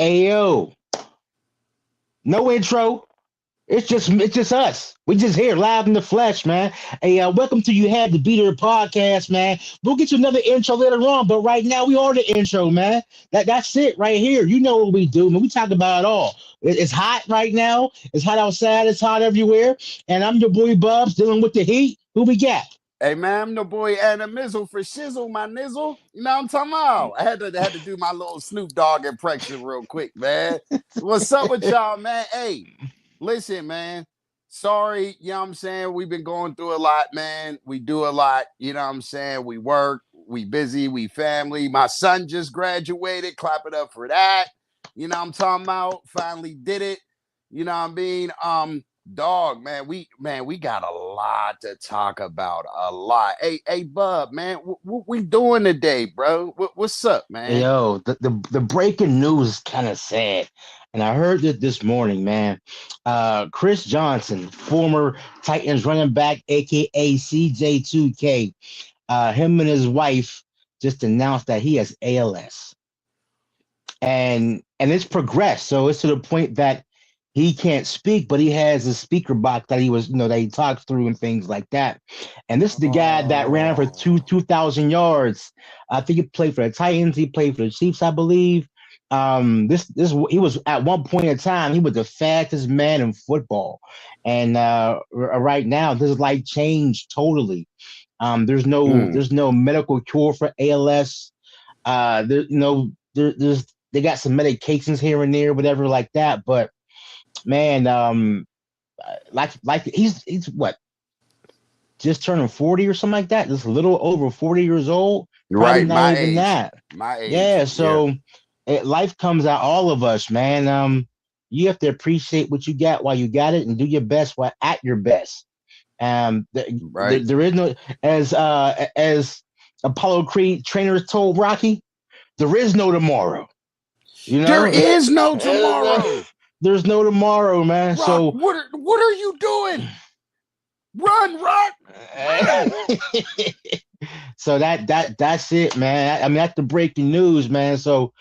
Ayo, no intro. It's just us. We just here live in the flesh, man. Hey, welcome to You Had to Be There podcast, man. We'll get you another intro later on, but right now we are the intro, man. That's it right here. You know what we do, man. We talk about it all. It's hot right now. It's hot outside. It's hot everywhere. And I'm your boy Bubs dealing with the heat. Who we got? Hey man, I'm the boy Anna Mizzle for Shizzle, my nizzle. You know what I'm talking about? I had to do my little Snoop Dogg impression real quick, man. What's up with y'all, man? Hey, listen, man. Sorry, you know what I'm saying? We've been going through a lot, man. We do a lot, you know what I'm saying? We work, we busy, we family. My son just graduated. Clap it up for that. You know what I'm talking about? Finally did it. You know what I mean? Dog, man, we got a lot to talk about. A lot. Hey, Bub, man, what we doing today, bro? What's up, man? Yo, the breaking news is kind of sad. And I heard it this morning, man. Chris Johnson, former Titans running back, aka CJ2K, him and his wife just announced that he has ALS. And it's progressed. So it's to the point that he can't speak, but he has a speaker box that he was, that he talks through and things like that. And this is the guy that ran for Oh, 2,000 yards. I think he played for the Titans. He played for the Chiefs, I believe. This he was at one point in time he was the fastest man in football, and right now this is like changed totally. There's no mm, there's no medical cure for ALS. There's they got some medications here and there, whatever like that, but man, like he's what, just turning 40 or something like that, just a little over 40 years old, probably right, not my even age, that. my age. Yeah, Yeah, so life comes at all of us, man. You have to appreciate what you got while you got it and do your best while at your best. right. There is no, as Apollo Creed trainers told Rocky, there is no tomorrow. You There know, is no tomorrow. there's no tomorrow, man. Rock, So what are you doing? Run, Rock, run. so that's it, man. I mean, that's the breaking news, man. So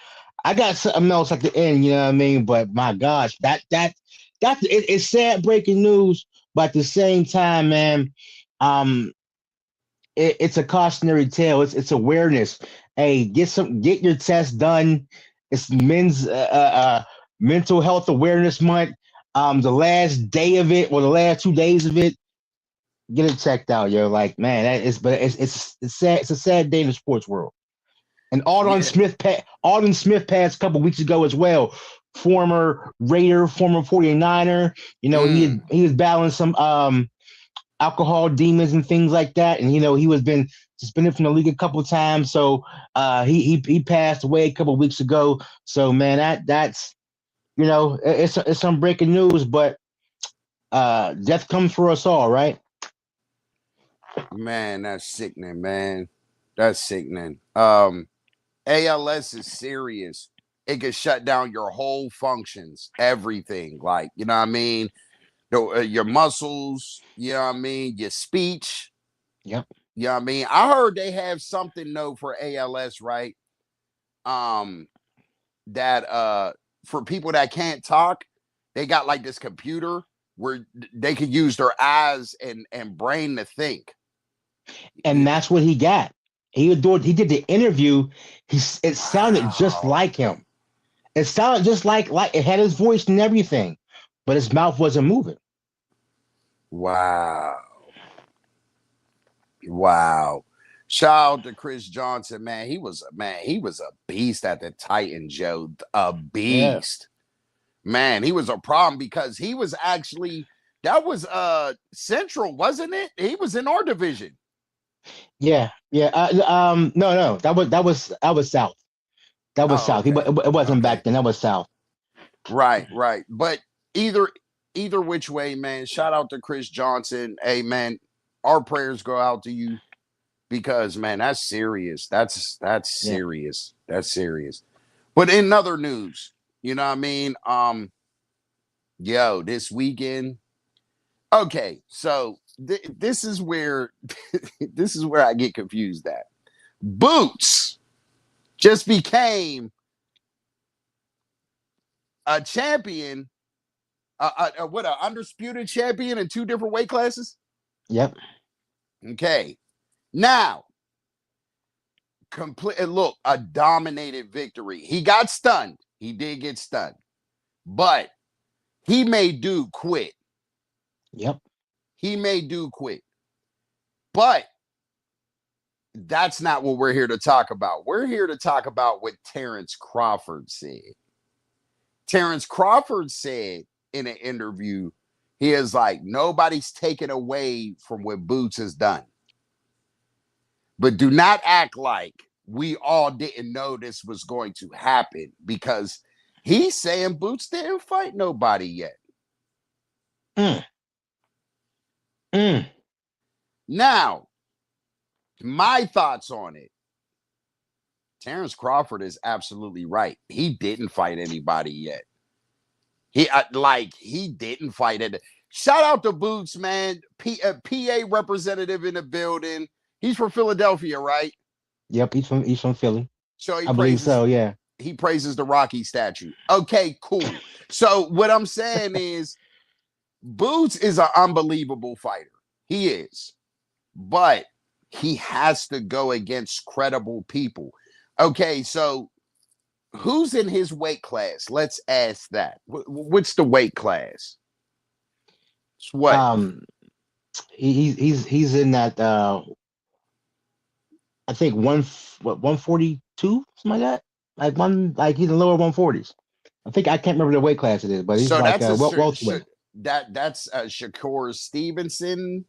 I got something else at the end, you know what I mean? But my gosh, it's sad breaking news, but at the same time, man, um, it's a cautionary tale. It's awareness. Hey, get your test done. It's men's mental health awareness month. The last day of it, or the last 2 days of it, get it checked out, yo. Like, man, it's sad. It's a sad day in the sports world. And Yeah. Alden Smith passed a couple weeks ago as well. Former Raider, former 49er. Mm. He was battling some alcohol demons and things like that. And he was been suspended from the league a couple of times. So he passed away a couple of weeks ago. So man, that's it's some breaking news, but death comes for us all, right? Man, that's sickening, man. That's sickening. ALS is serious. It could shut down your whole functions, everything. Like, you know what I mean? Your muscles, you know what I mean? Your speech, Yep. you know what I mean? I heard they have something though for ALS, right? Um, that for people that can't talk, they got like this computer where they could use their eyes and brain to think. And that's what he got. He did the interview. It sounded just Wow. like him. It sounded just like it had his voice and everything, but his mouth wasn't moving. Wow. Wow. Shout out to Chris Johnson, man. He was a beast at the Titans, Joe. A Yeah. beast. Man, he was a problem because he was actually that was Central, wasn't it? He was in our division. Yeah. Yeah. No. That was South. That was Oh, South. okay. It wasn't Okay. back then. That was South. Right, right. But either either which way, man, shout out to Chris Johnson. Hey man, our prayers go out to you because man, that's serious. That's Yeah. serious. That's serious. But in other news, you know what I mean? Yo, this weekend. Okay, so this is where this is where I get confused at. Boots just became a champion, what, an undisputed champion in 2 different weight classes? Yep. Okay. Now, look, a dominated victory. He got stunned. He did get stunned. But he made dude quit. Yep. He made dude quit. But that's not what we're here to talk about. We're here to talk about what Terrence Crawford said. Terrence Crawford said in an interview, he is like, nobody's taken away from what Boots has done. But do not act like we all didn't know this was going to happen, because he's saying Boots didn't fight nobody yet. Now, my thoughts on it. Terrence Crawford is absolutely right. He didn't fight anybody yet. He didn't fight it. Shout out to Boots, man. PA representative in the building. He's from Philadelphia, right? Yep, he's from Philly. So I believe so, yeah. He praises the Rocky statue. Okay, cool. So what I'm saying is, Boots is an unbelievable fighter. He is. But he has to go against credible people. Okay, so who's in his weight class? Let's ask that. What's the weight class? It's what? He's in that I think 142, something like that. Like he's in the lower 140s. I can't remember the weight class it is, but he's so like that's welterweight. That's Shakur Stevenson.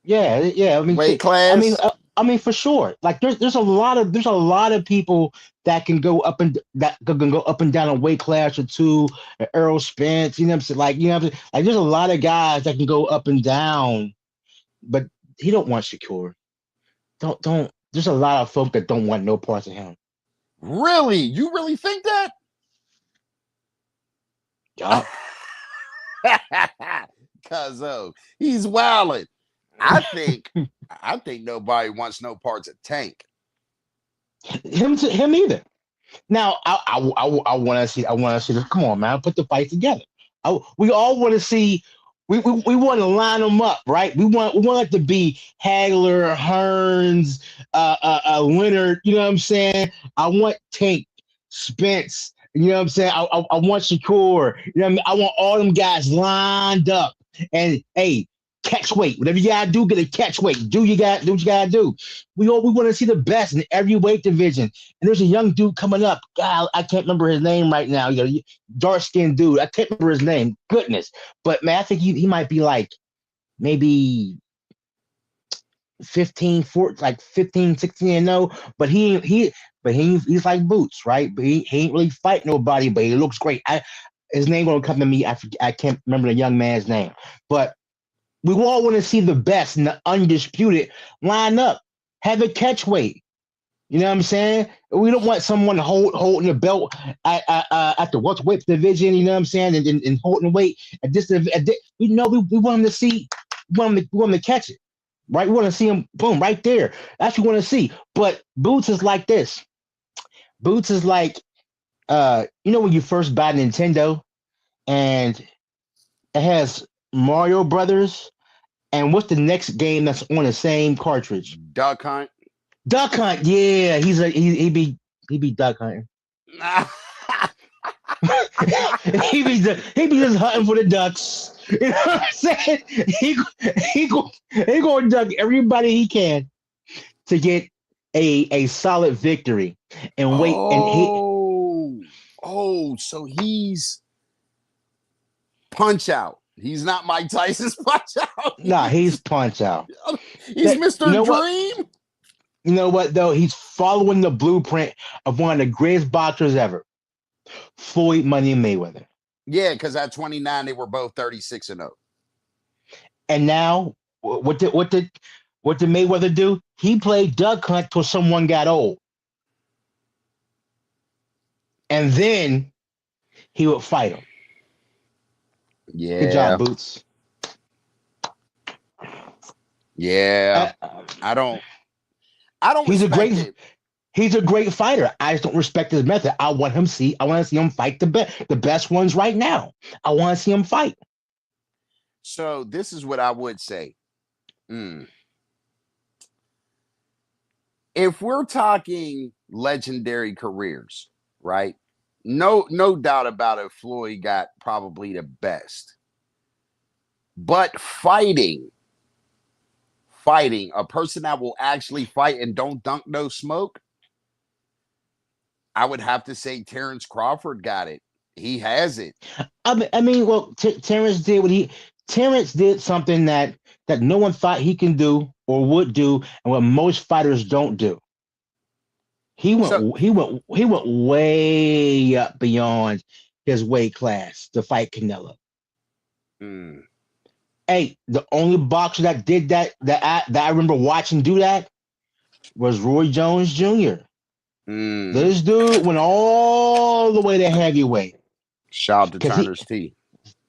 Yeah. I mean, weight class. I mean, for sure. Like there's a lot of people that can go up and down a weight class or two. Errol Spence, you know what I'm saying? Like, you know what I'm saying? Like there's a lot of guys that can go up and down, but he don't want Shakur. Don't. There's a lot of folk that don't want no parts of him. Really? You really think that? Yeah. Cuzzo, he's wilding. I think nobody wants no parts of Tank. Him either. Now I want to see this. Come on, man, put the fight together. We all want to see. We want to line them up, right? We want it to be Hagler, Hearns, Leonard. You know what I'm saying? I want Tank, Spence. You know what I'm saying? I want Shakur. You know what I mean? I want all them guys lined up. And hey, catch weight. Whatever you gotta do, get a catch weight. Do what you gotta do. We want to see the best in every weight division. And there's a young dude coming up. God, I can't remember his name right now. You know, dark skinned dude. I can't remember his name. Goodness. But man, I think he might be like maybe 15, 16 and 0. But he's like Boots, right? But he ain't really fight nobody, but he looks great. His name gonna come to me. I can't remember the young man's name. But we all want to see the best and the undisputed line up. Have a catch weight. You know what I'm saying? We don't want someone holding the belt at the welterweight division. You know what I'm saying? And holding the weight at this. We want them to see. We want them to catch it. Right? We want to see him. Boom! Right there. That's what we want to see. But Boots is like this. Boots is like, you know, when you first buy Nintendo, and it has Mario Brothers, and what's the next game that's on the same cartridge? Duck Hunt. Duck Hunt, yeah, he be duck hunting. he be just hunting for the ducks. You know what I'm saying? He gonna duck everybody he can to get a solid victory and wait. So he's Punch Out. He's not Mike Tyson's Punch Out. Nah, he's Punch Out. He's Mr. Dream. You know what, though? He's following the blueprint of one of the greatest boxers ever, Floyd Money Mayweather. Yeah, because at 29, they were both 36-0. And now, what did Mayweather do? He played duck hunt till someone got old. And then he would fight him. Yeah. Good job, Boots. Yeah. I don't He's a great it. He's a great fighter. I just don't respect his method. I want to see him fight the best ones right now. I want to see him fight. So this is what I would say. Mm. If we're talking legendary careers, right? No doubt about it, Floyd got probably the best. But fighting, a person that will actually fight and don't dunk no smoke, I would have to say Terrence Crawford got it. He has it. I mean, well, Terrence did what he. Terrence did something that no one thought he can do or would do, and what most fighters don't do. He went So, he went way up beyond his weight class to fight Canelo. mm, Hey, the only boxer that did that I remember watching do that was Roy Jones Jr. mm, This dude went all the way to heavyweight. shout out to 'Cause he- Turner's T.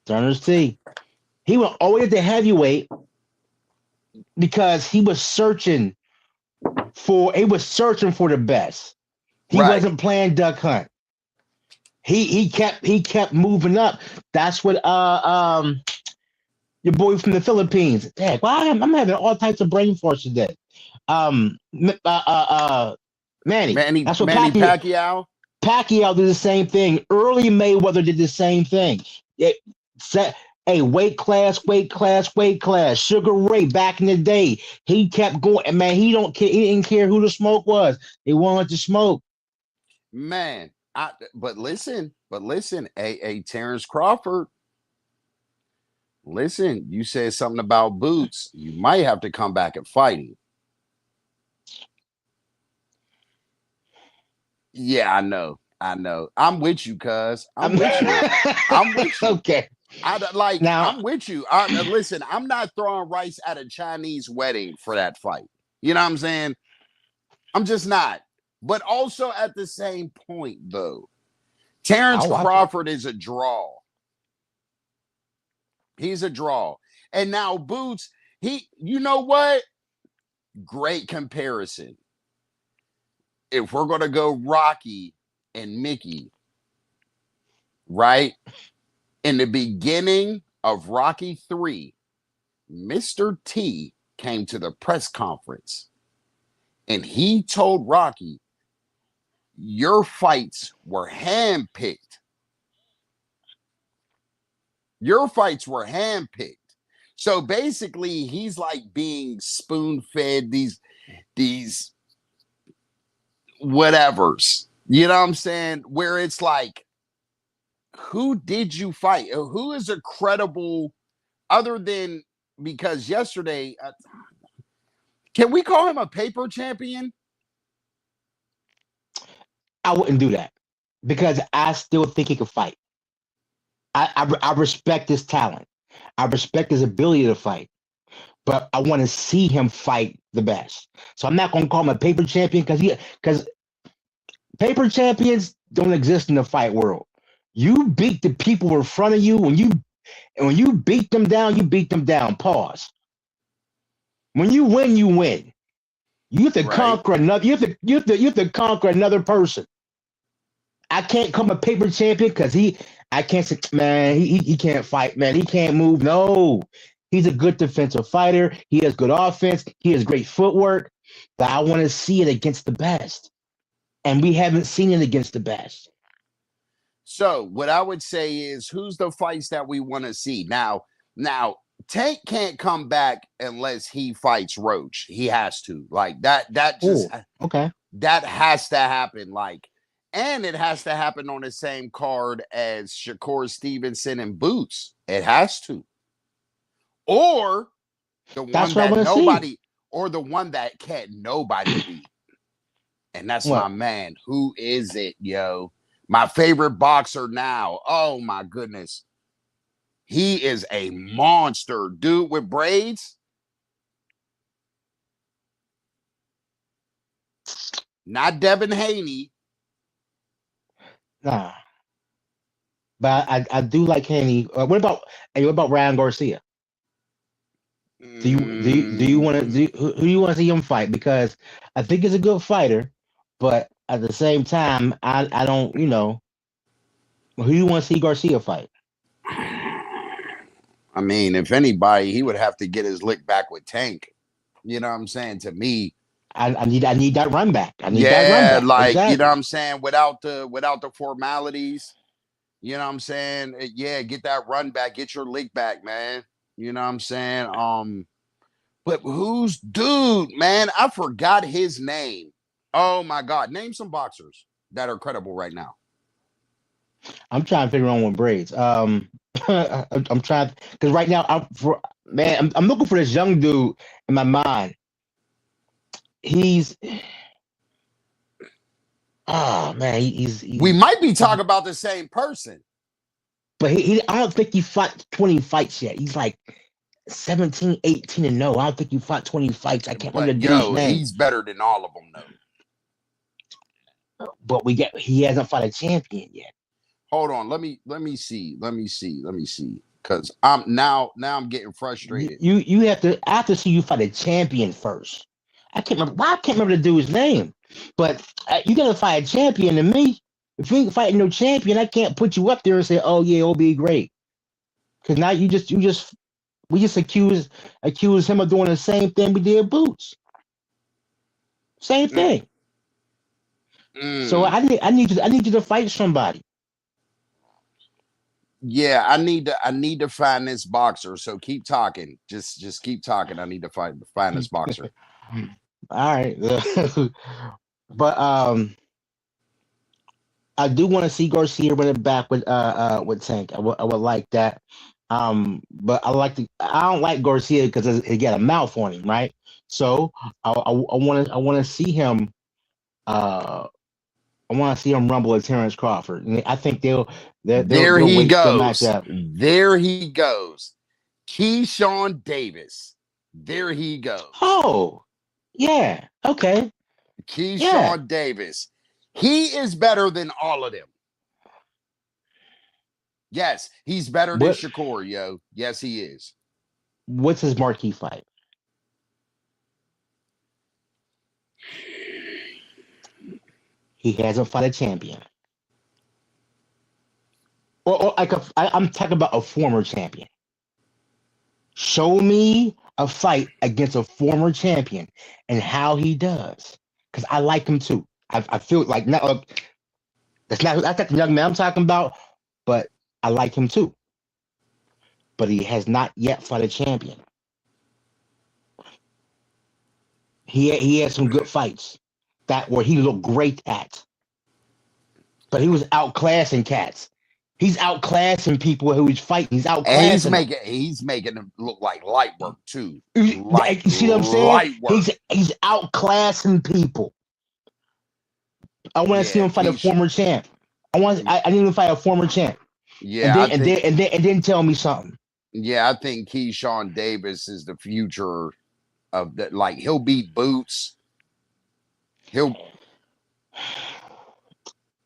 Turner's T. He went all the way to heavyweight because he was searching for the best. He Right. wasn't playing duck hunt. He kept moving up. That's what your boy from the Philippines. Dang, why I'm having all types of brain force today. Manny. Manny That's what Pacquiao. Pacquiao did the same thing. Early Mayweather did the same thing. It set a weight class. Sugar Ray back in the day, he kept going. And man, he didn't care who the smoke was. He wanted to smoke. Man, but listen, Terrence Crawford. Listen, you said something about boots. You might have to come back and fighting. Yeah, I know. I'm with you, cuz. I'm with you. I'm with you. Okay. I'm with you. Listen, I'm not throwing rice at a Chinese wedding for that fight. You know what I'm saying? I'm just not. But also at the same point, though, Terrence Crawford is a draw. He's a draw. And now Boots, you know what? Great comparison. If we're going to go Rocky and Mickey, right? In the beginning of Rocky 3, Mr. T came to the press conference and he told Rocky, your fights were handpicked. Your fights were handpicked. So basically, he's like being spoon-fed these whatevers. You know what I'm saying? Where it's like, who did you fight? Who is a credible, other than, because yesterday, can we call him a paper champion? I wouldn't do that because I still think he could fight. I respect his talent. I respect his ability to fight, but I want to see him fight the best. So I'm not going to call him a paper champion because paper champions don't exist in the fight world. You beat the people in front of you. When you beat them down, you beat them down. Pause. When you win, you win. You have to conquer another. You have to conquer another person. I can't call him a paper champion because I can't say, man, he can't fight, man. He can't move. No, he's a good defensive fighter. He has good offense. He has great footwork. But I want to see it against the best. And we haven't seen it against the best. So what I would say is, who's the fights that we want to see? Now, Tank can't come back unless he fights Roach. He has to. Like that just okay. That has to happen. Like, and it has to happen on the same card as Shakur Stevenson and Boots. It has to. Or the one that nobody, or the one that can't nobody beat. And that's my man. Who is it, yo? My favorite boxer now. Oh my goodness. He is a monster. Dude with braids. Not Devin Haney. Nah. But I do like Haney. What about Ryan Garcia? Do you want to who do you want to see him fight? Because I think he's a good fighter, But at the same time, I don't, who do you want to see Garcia fight? I mean, if anybody, he would have to get his lick back with Tank. You know what I'm saying? To me, I need that run back. I need that run yeah, back. like Exactly. you know what I'm saying, without the formalities. You know what I'm saying? Yeah, get that run back, get your lick back, man. You know what I'm saying? But who's dude, man? I forgot his name. Oh my god, name some boxers that are credible right now. I'm trying to figure out one braids. I'm trying because right now I'm looking for this young dude in my mind. He's oh man, We might be talking about the same person. but he I don't think he fought 20 fights yet. He's like 17, 18 and no. I don't think he fought 20 fights. I can't remember the dude's name. He's better than all of them though. But he hasn't fought a champion yet. Hold on, let me see. Because I'm getting frustrated. You have to see you fight a champion first. I can't remember the dude's name. But you gotta fight a champion. To me, if you ain't fighting no champion, I can't put you up there and say, "Oh yeah, it'll be great." Because now we just accuse him of doing the same thing we did Boots. Same thing. So I need you to fight somebody. Yeah, I need to find this boxer. So keep talking. Just keep talking. I need to find this boxer. All right. But I do want to see Garcia run it back with Tank. I would like that. But I don't like Garcia because he got a mouth on him, right? So I want to see him. I want to see him rumble at Terrence Crawford. And I think they'll there he goes. There he goes. Keyshawn Davis. There he goes. Oh, yeah. Okay. Keyshawn Davis. He is better than all of them. Yes, he's better than Shakur, yo. Yes, he is. What's his marquee fight? He hasn't fought a champion. Or I'm talking about a former champion. Show me a fight against a former champion and how he does. Because I like him too. I feel like that's not the young man I'm talking about, but I like him too. But he has not yet fought a champion. He had some good fights where he looked great at. But he was outclassing cats. He's outclassing people who he's fighting. He's outclassing. And he's making him look like light work too. You see what I'm saying? He's outclassing people. I want to see him fight a former champ. I need him to fight a former champ. Yeah, and then tell me something. Yeah, I think Keyshawn Davis is the future of that. Like he'll beat Boots. I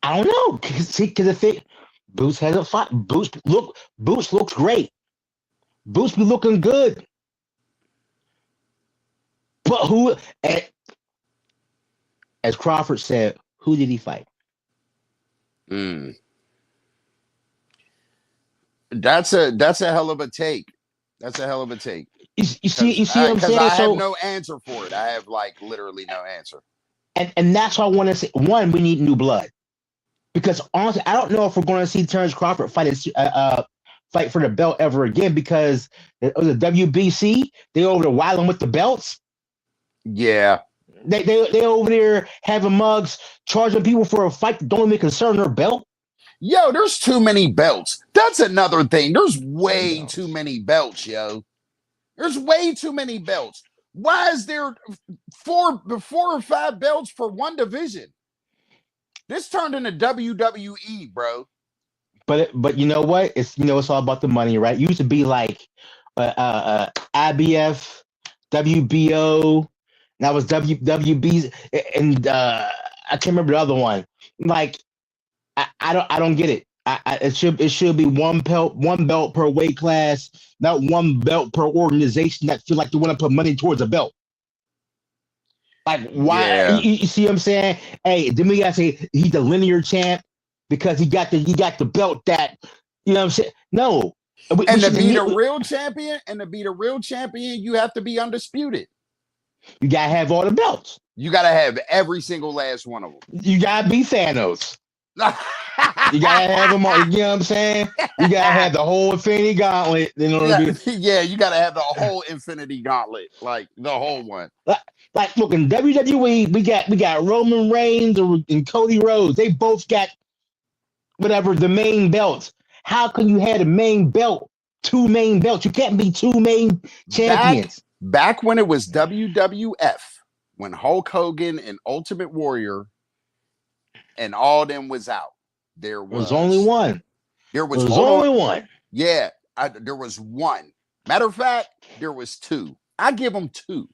don't know, because if Boots hasn't fought. Boots looks great. Boots be looking good. But who, as Crawford said, who did he fight? That's a hell of a take. That's a hell of a take. You see what I'm saying? I have no answer for it. I have literally no answer. And that's why I want to say. One, we need new blood. Because honestly, I don't know if we're going to see Terrence Crawford fight for the belt ever again. Because the WBC, they over there wilding with the belts. Yeah, they over there having mugs, charging people for a fight that don't even concern their belt. Yo, there's too many belts. That's another thing. There's way too many belts, yo. There's way too many belts. Why is there four or five belts for one division? This turned into WWE, bro. But you know what? It's all about the money, right? It used to be like IBF, WBO, that was WB's, and I can't remember the other one. Like I don't get it. It should be one belt per weight class, not one belt per organization that feel like they want to put money towards a belt. Like, why? Yeah. You see what I'm saying? Hey, then we gotta say he's the linear champ because he got the belt that, you know what I'm saying? No, we And to should. be the real champion, you have to be undisputed. You gotta have all the belts. You got to have every single last one of You gotta be Thanos. them. You gotta have them all. You know what I'm saying? You gotta have the whole Infinity Gauntlet in order to be. Yeah, you got to have the whole Infinity Gauntlet, like the whole one. Like, look, in WWE, we got Roman Reigns and Cody Rhodes. They both got whatever the main belts. How can you have the main belt, two main belts? You can't be two main champions. Back when it was WWF, when Hulk Hogan and Ultimate Warrior and all them was out, there was only one. There was only one. Yeah, there was one. Matter of fact, there was two. I give them two.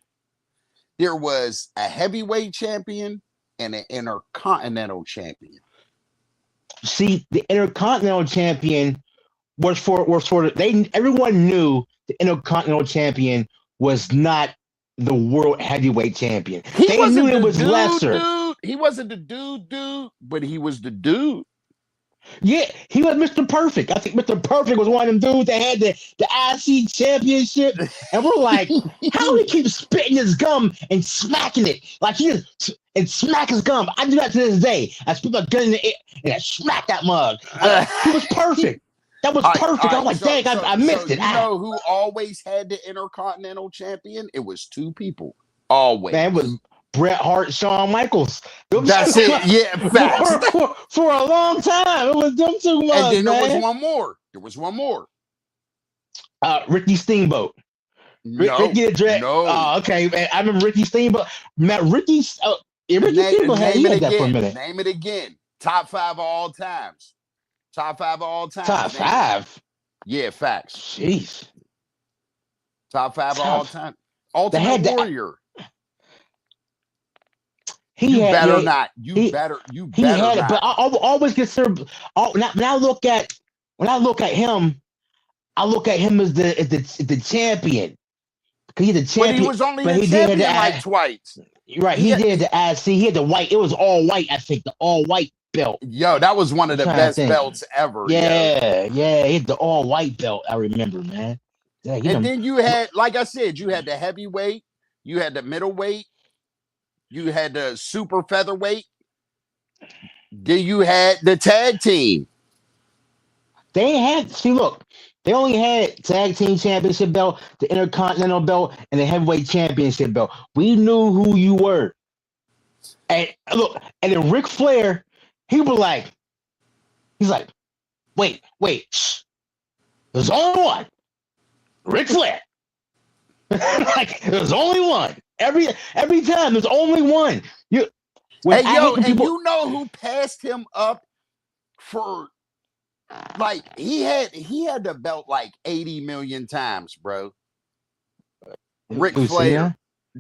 There was a heavyweight champion and an intercontinental champion. See, the intercontinental champion was for everyone knew the intercontinental champion was not the world heavyweight champion. They knew it was lesser. Dude. He wasn't the dude, but he was the dude. Yeah, he was Mr. Perfect. I think Mr. Perfect was one of them dudes that had the IC championship. And we're like, how he keeps spitting his gum and smacking it? Like and smack his gum. I do that to this day. I spit my gun in the air and I smack that mug. He was perfect. That was perfect. I was like, dang, I missed it. You know who always had the Intercontinental Champion? It was two people. Always. Man, it was Bret Hart, Shawn Michaels. That's it. Yeah, facts. For a long time. It was them two mugs, and then man. there was one more. Ricky Steamboat. Ricky the Dread. No. Oh, okay, man. I remember Ricky Steamboat. Ricky Steamboat had that for a minute. Name it again. Top 5 of all times. Top 5 of all time. Top 5? Yeah, facts. Jeez. Top 5 of all time. Ultimate Warrior. You better not. You better not. But I always consider. When I look at him, I look at him as the champion. Because he's the champion. But he was only the champion like twice. Right. He did the IC. He had the white. It was all white. I think the all white belt. Yo, that was one of the best belts ever. Yeah. He had the all white belt. I remember, man. Yeah, and then you had, like I said, you had the heavyweight, you had the middleweight, you had the super featherweight, then you had the tag team. They only had tag team championship belt, the intercontinental belt, and the heavyweight championship belt. We knew who you were. And look, and then Ric Flair, he's like, wait, shh. There's only one. Ric Flair. Like, there's only one. Every time there's only one. You know who passed him up for, like, he had the belt like 80 million times, bro. Ric Flair.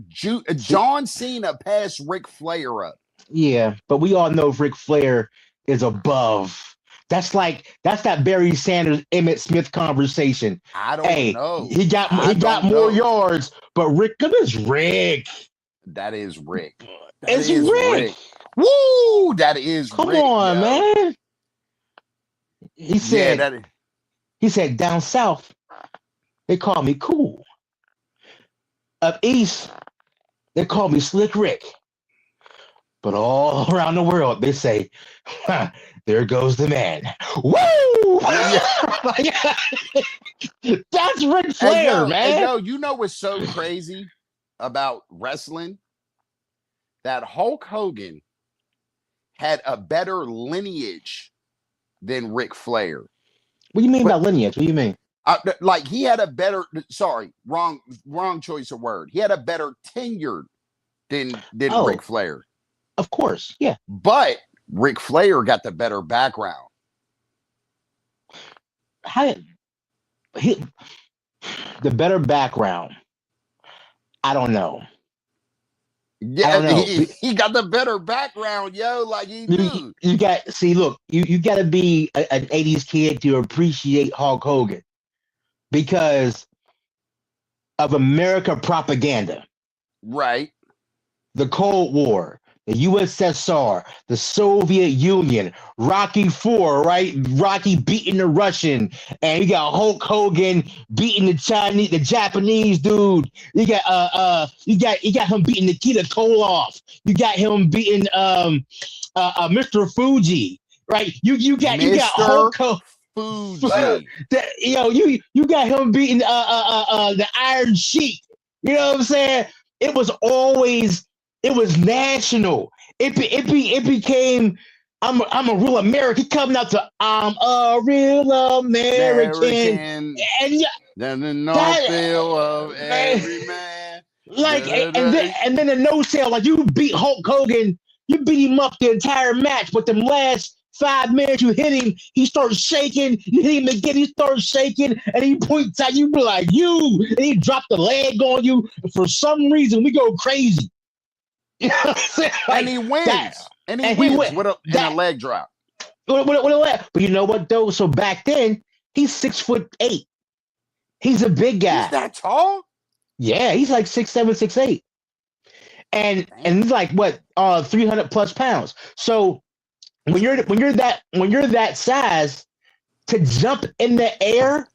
John Cena passed Ric Flair up. Yeah, but we all know Ric Flair is above. That's that Barry Sanders, Emmett Smith conversation. I don't know. He got more yards, but Rick is Rick. That is Rick. It's Rick. Woo! That is Come Rick, on, man. He said, he said, down south, they call me cool. Up east, they call me Slick Rick. But all around the world, they say, there goes the man. Woo! That's Ric Flair, man. You know what's so crazy about wrestling? That Hulk Hogan had a better lineage than Ric Flair. What do you mean by lineage? What do you mean? Like, he had a better, wrong choice of word. He had a better tenure than Ric Flair. Of course, yeah. But Ric Flair got the better background. The better background. I don't know. Yeah, he got the better background, yo. Like, he do. You got to be an 80s kid to appreciate Hulk Hogan because of America propaganda. Right. the Cold War, the USSR, the Soviet Union, Rocky Four, right? Rocky beating the Russian, and you got Hulk Hogan beating the Japanese dude. You got him beating Nikita Koloff. You got him beating Mr. Fuji, right? You got Hulk Hogan. Fuji. You got him beating the Iron Sheik. You know what I'm saying? It was national. It became I'm a real American coming out to I'm a real American. And then the north feel of every man. Like and then the no sale, like you beat Hulk Hogan, you beat him up the entire match, but the last 5 minutes you hit him, he starts shaking. You hit him again, he starts shaking, and he points at you, be like, you, and he dropped the leg on you. And for some reason, we go crazy. You know what I'm saying? Like, and he wins. He wins with a leg drop. With a leg. But you know what, though? So back then, he's 6'8". He's a big guy. He's that tall? Yeah, he's like 6'7", 6'8". And he's like, what, 300 plus pounds. So when you're that size, to jump in the air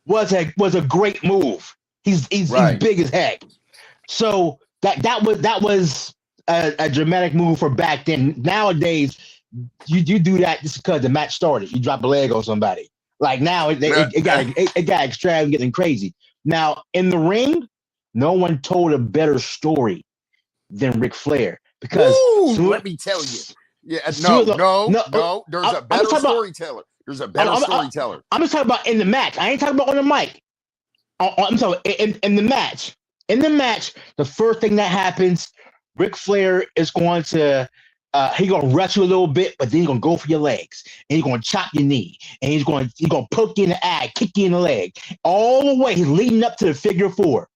was a great move. He's big as heck. So that was a dramatic move for back then. Nowadays, you do that just because the match started. You drop a leg on somebody. Like now, it got extravagant and crazy. Now in the ring, no one told a better story than Ric Flair because let me tell you. Yeah, no. There's a better storyteller. There's a better storyteller. I'm just talking about in the match. I ain't talking about on the mic. I'm talking in the match. In the match, the first thing that happens, Ric Flair is going to he's gonna rush you a little bit, but then he's gonna go for your legs, and he's gonna chop your knee, and he's gonna poke you in the eye, kick you in the leg, all the way. He's leading up to the figure 4.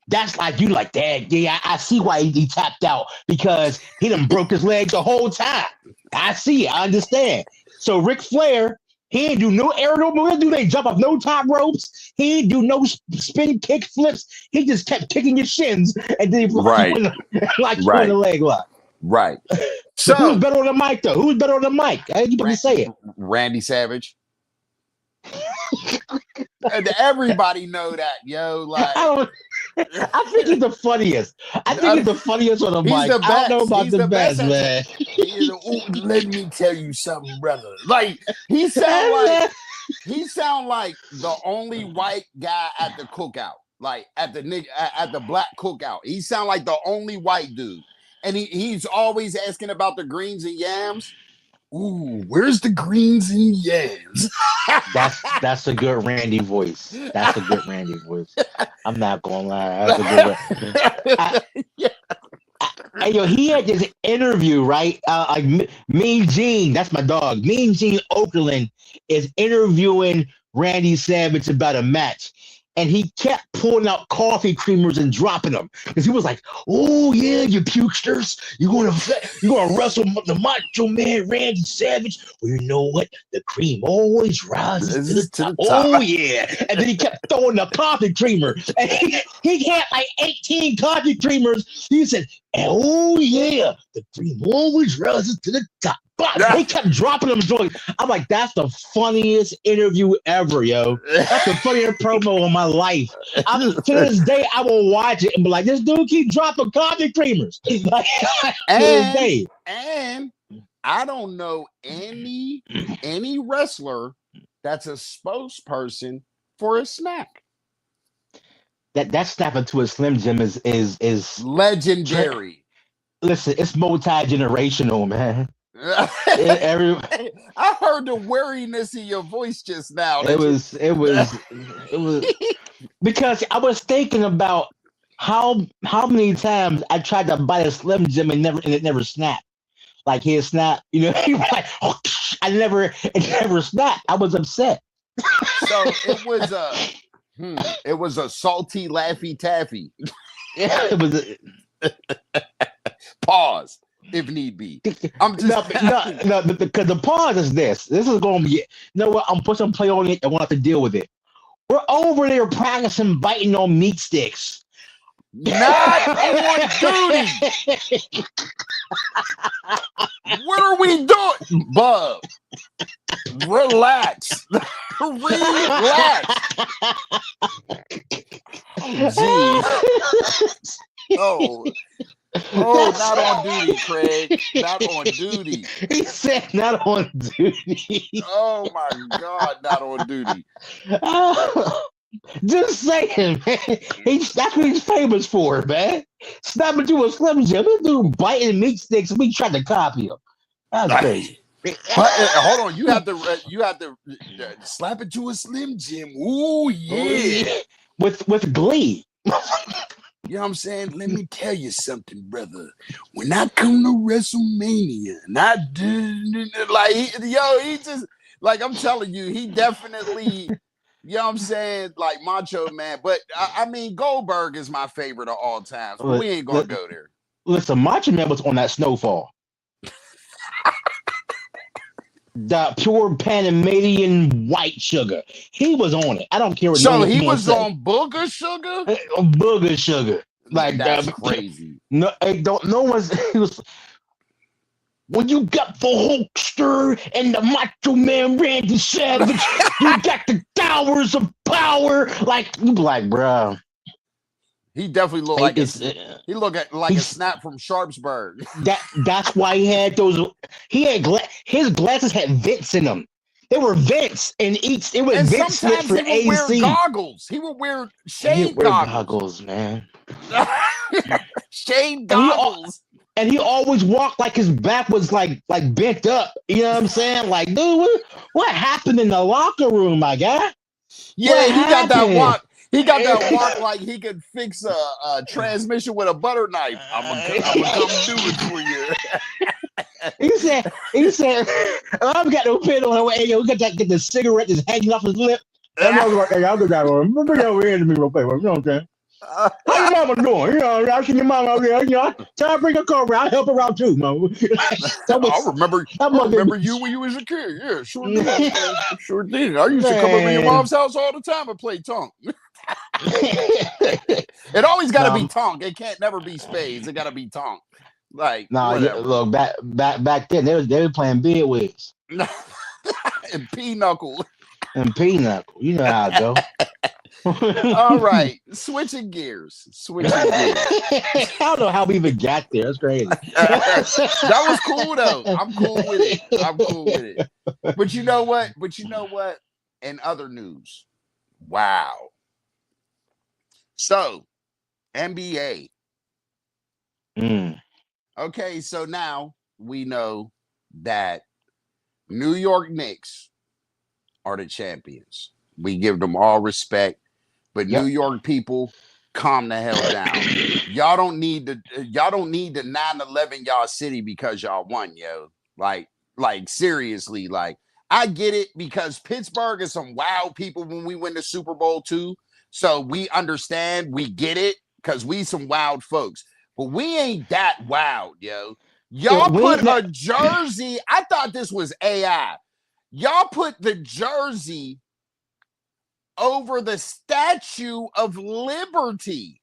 That's like you like that. Yeah, I see why he tapped out because he done broke his legs the whole time. I see it. I understand. So Ric Flair, he ain't do no aerial moves. He ain't jump off no top ropes. He ain't do no spin kick flips. He just kept kicking your shins and then he put the leg lock. Right. So who's better on the mic though? Who's better on the mic? You can say it. Randy Savage. And everybody know that, yo. Like I think he's the funniest. I think he's the funniest on the mic. I don't know about the best, man. Let me tell you something, brother. Like he sound like the only white guy at the cookout, like at the black cookout. He sound like the only white dude, and he's always asking about the greens and yams. Ooh, where's the greens and yams? That's a good Randy voice. That's a good Randy voice. I'm not gonna lie. That's a good he had this interview, right? Like Mean Gene, that's my dog. Mean Gene Okerlund is interviewing Randy Savage about a match. And he kept pulling out coffee creamers and dropping them because he was like, "Oh yeah, you pukesters, you're gonna wrestle the Macho Man Randy Savage. Well, you know what? The cream always rises to the top. Oh yeah!" And then he kept throwing the coffee creamer, and he had like 18 coffee creamers. He said, "Oh yeah, the cream always rises to the top." But he kept dropping them joints. I'm like, that's the funniest interview ever, yo. That's the funniest promo of my life. To this day, I will watch it and be like, this dude keep dropping coffee creamers. And I don't know any wrestler that's a spokesperson for a snack. That snapping to a Slim Jim is legendary. Listen, it's multi-generational, man. I heard the weariness in your voice just now. It was because I was thinking about how many times I tried to bite a Slim Jim and it never snapped. Like he'd snap, you know. Like, it never snapped. I was upset. So it was a salty Laffy Taffy. Yeah, it was. Pause. If need be. I'm just no, because the pause is this. This is going to be, you know what? I'm putting some play on it. I won't have to deal with it. We're over there practicing biting on meat sticks. Not on duty. What are we doing? Bub, relax. Relax. Jeez. Oh, not on duty, Craig. Not on duty. He said not on duty. Oh my God, not on duty. Just saying, man. That's what he's famous for, man. Snapping to a Slim Jim. This dude biting meat sticks. We tried to copy him. That's crazy. Hold on, you have to slap it to a Slim Jim. Ooh yeah, with glee. You know what I'm saying? Let me tell you something, brother. When I come to WrestleMania, and I do he just like I'm telling you, he definitely. You know what I'm saying? Like Macho Man. But I mean, Goldberg is my favorite of all time. So we ain't going to go there. Listen, Macho Man was on that Snowfall. The pure Panamanian white sugar. He was on it. I don't care what he was on Booger Sugar? Booger Sugar. Like that's crazy. No one's he was. When you got the Hulkster and the Macho Man Randy Savage, you got the towers of power. Like you be like, bro. He definitely looked like he looked like a snap from Sharpsburg. That's why he had those. He had his glasses had vents in them. They were vents in each. It was and vent slits for he would AC. wear goggles. He would wear shade goggles, man. Shade goggles. And he always walked like his back was like bent up. You know what I'm saying? Like, dude, what happened in the locker room, my guy? Yeah, got that walk. He got that walk like he could fix a transmission with a butter knife. I'm gonna come do it for you. He said, I've got no pin on. Hey, yo, we got that. Get the cigarette that's hanging off his lip. And I was like, hey, I'll do that one. Bring that over here to me real quick. You know what I'm saying? How your mama doing? You know, I see your mama out there. You know, try to bring her car around. I'll help her out too, man. I remember you when you was a kid. Yeah, sure did. Sure did. I used to come over to your mom's house all the time and play Tonk. It always got to be Tonk. It can't never be Spades. It got to be Tonk. Like, look, back then they were playing Bidwigs and Pinochle. And Pinochle. You know how it go. All right, switching gears. I don't know how we even got there. That's crazy. That was cool though. I'm cool with it. But you know what? In other news, wow. So, NBA. Okay, so now we know that New York Knicks are the champions. We give them all respect. But New York people, calm the hell down. Y'all don't need the 9/11 y'all city because y'all won, yo. Like seriously, like I get it because Pittsburgh is some wild people when we win the Super Bowl too. So we understand, we get it, because we some wild folks. But we ain't that wild, yo. Y'all put a jersey. I thought this was AI. Y'all put the jersey over the Statue of Liberty.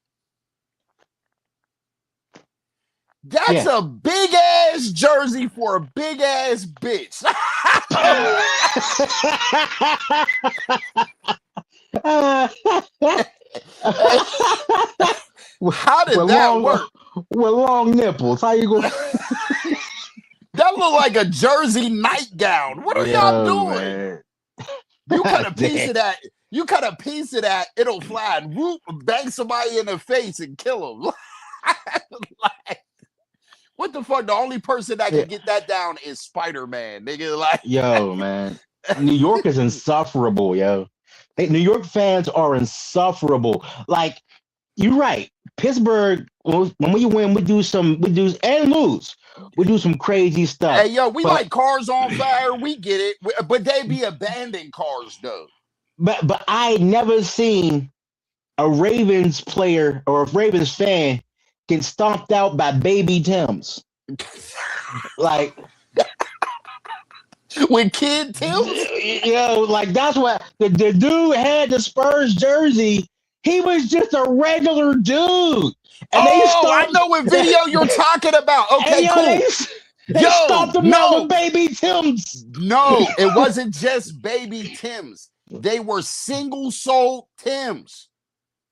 That's a big ass jersey for a big ass bitch. How did that work? With long nipples. How you going? That look like a jersey nightgown. What are y'all doing? Man. You cut a piece of that. You cut a piece of that, it'll fly and whoop, bang somebody in the face and kill them. Like, what the fuck? The only person that can get that down is Spider-Man. Nigga, like, yo, man. New York is insufferable, yo. New York fans are insufferable. Like, you're right. Pittsburgh, when we win, we do and lose. We do some crazy stuff. Hey, yo, we like cars on fire. We get it. But they be abandoned cars, though. But I never seen a Ravens player or a Ravens fan get stomped out by Baby Tims. Like with Kid Tims? Yo, like that's what the dude had the Spurs jersey He was just a regular dude. And I know what video you're talking about. Okay, cool. They stomped him out with Baby Tims. No, it wasn't just Baby Tims. They were single-soled Tims.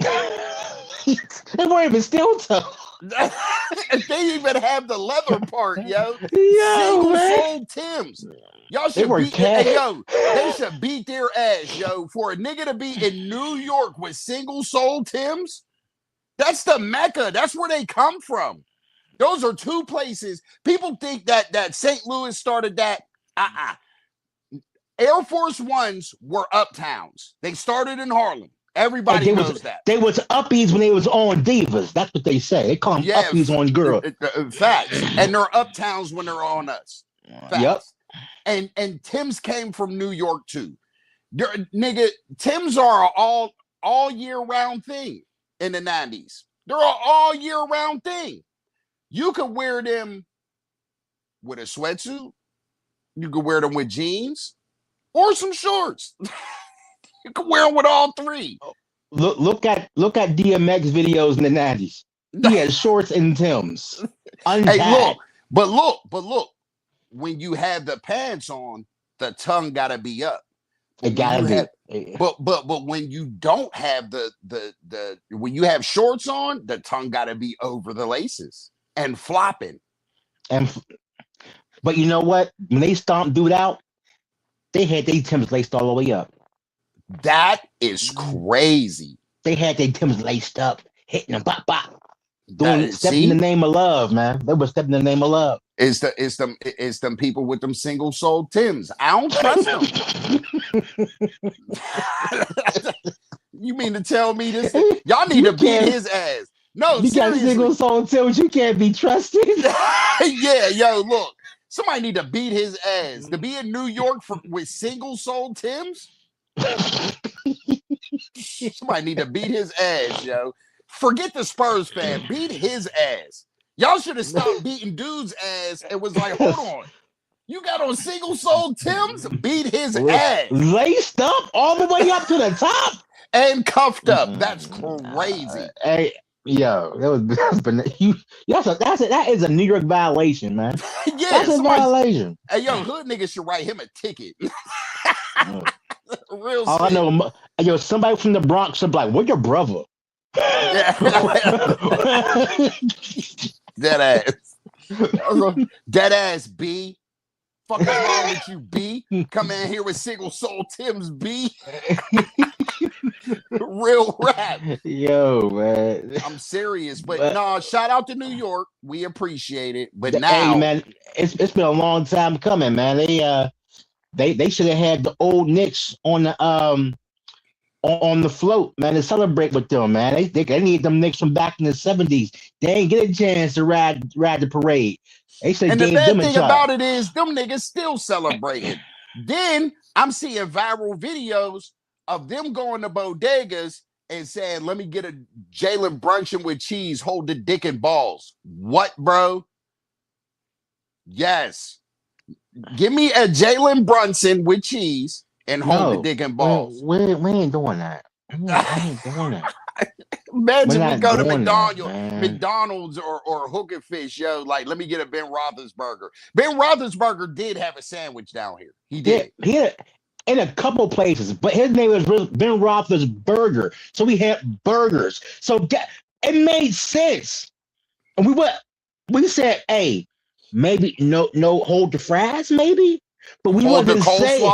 They weren't even steel toe. They even have the leather part, yo. Single-soled Tims. Y'all should beat they should beat their ass, yo. For a nigga to be in New York with single-soled Tims, that's the Mecca. That's where they come from. Those are two places. People think that St. Louis started that. Air Force Ones were uptowns. They started in Harlem. Everybody knows that. They was uppies when they was on divas. That's what they say. They call them uppies on girls. Facts. And they're uptowns when they're on us. Facts. Yep. And Tims came from New York too. Nigga, Tims are an all year round thing in the 90s. They're an all year round thing. You could wear them with a sweatsuit. You could wear them with jeans or some shorts. You could wear them with all three. Look at DMX videos in the 90s. He had shorts and Tims. Hey, look. When you have the pants on, the tongue gotta be up. It gotta be. But when you don't have the when you have shorts on, the tongue gotta be over the laces and flopping. But you know what? When they stomped dude out, they had their Timbs laced all the way up. That is crazy. They had their Timbs laced up, hitting them, bop bop. Stepping in the name of love, man. They were stepping in the name of love. It's them people with them single sold Tims. I don't trust them. You mean to tell me this? Y'all need to beat his ass. No, you got single sold Tims. You can't be trusted. Yeah, yo, look. Somebody need to beat his ass. To be in New York with single sold Tims. Somebody need to beat his ass, yo. Forget the Spurs fan. Beat his ass. Y'all should have stopped beating dude's ass and was like, hold on. You got on single-soled Tims? Beat his ass. Laced up all the way up to the top? And cuffed up. That's crazy. Hey, yo, that is a New York violation, man. Yeah, that's a violation. Hey, yo, hood niggas should write him a ticket. Real all I know, yo, somebody from the Bronx should be like, where's your brother? Dead ass B. Fuck is wrong with you, B? Come in here with single soul Tims, B. Real rap. Yo, man. I'm serious, but no, shout out to New York. We appreciate it. But now, hey, man, it's been a long time coming, man. They should have had the old Knicks on the float, man, to celebrate with them, man. They need them Knicks from back in the 70s. They ain't get a chance to ride the parade. They should. And the bad thing about it is them niggas still celebrating. Then I'm seeing viral videos of them going to bodegas and saying, let me get a Jalen Brunson with cheese, hold the dick and balls. What, bro? Yes. Give me a Jalen Brunson with cheese and hold the dick and balls. We ain't doing that. We ain't doing that. Imagine we go to McDonald's or Hook and Fish, yo. Like, let me get a Ben Roethlisberger. Ben Roethlisberger did have a sandwich down here. He did. He had in a couple places, but his name was Ben Roethlisberger, so we had burgers. So it made sense. And we said, hey, maybe no hold the fries, maybe, but we wasn't saying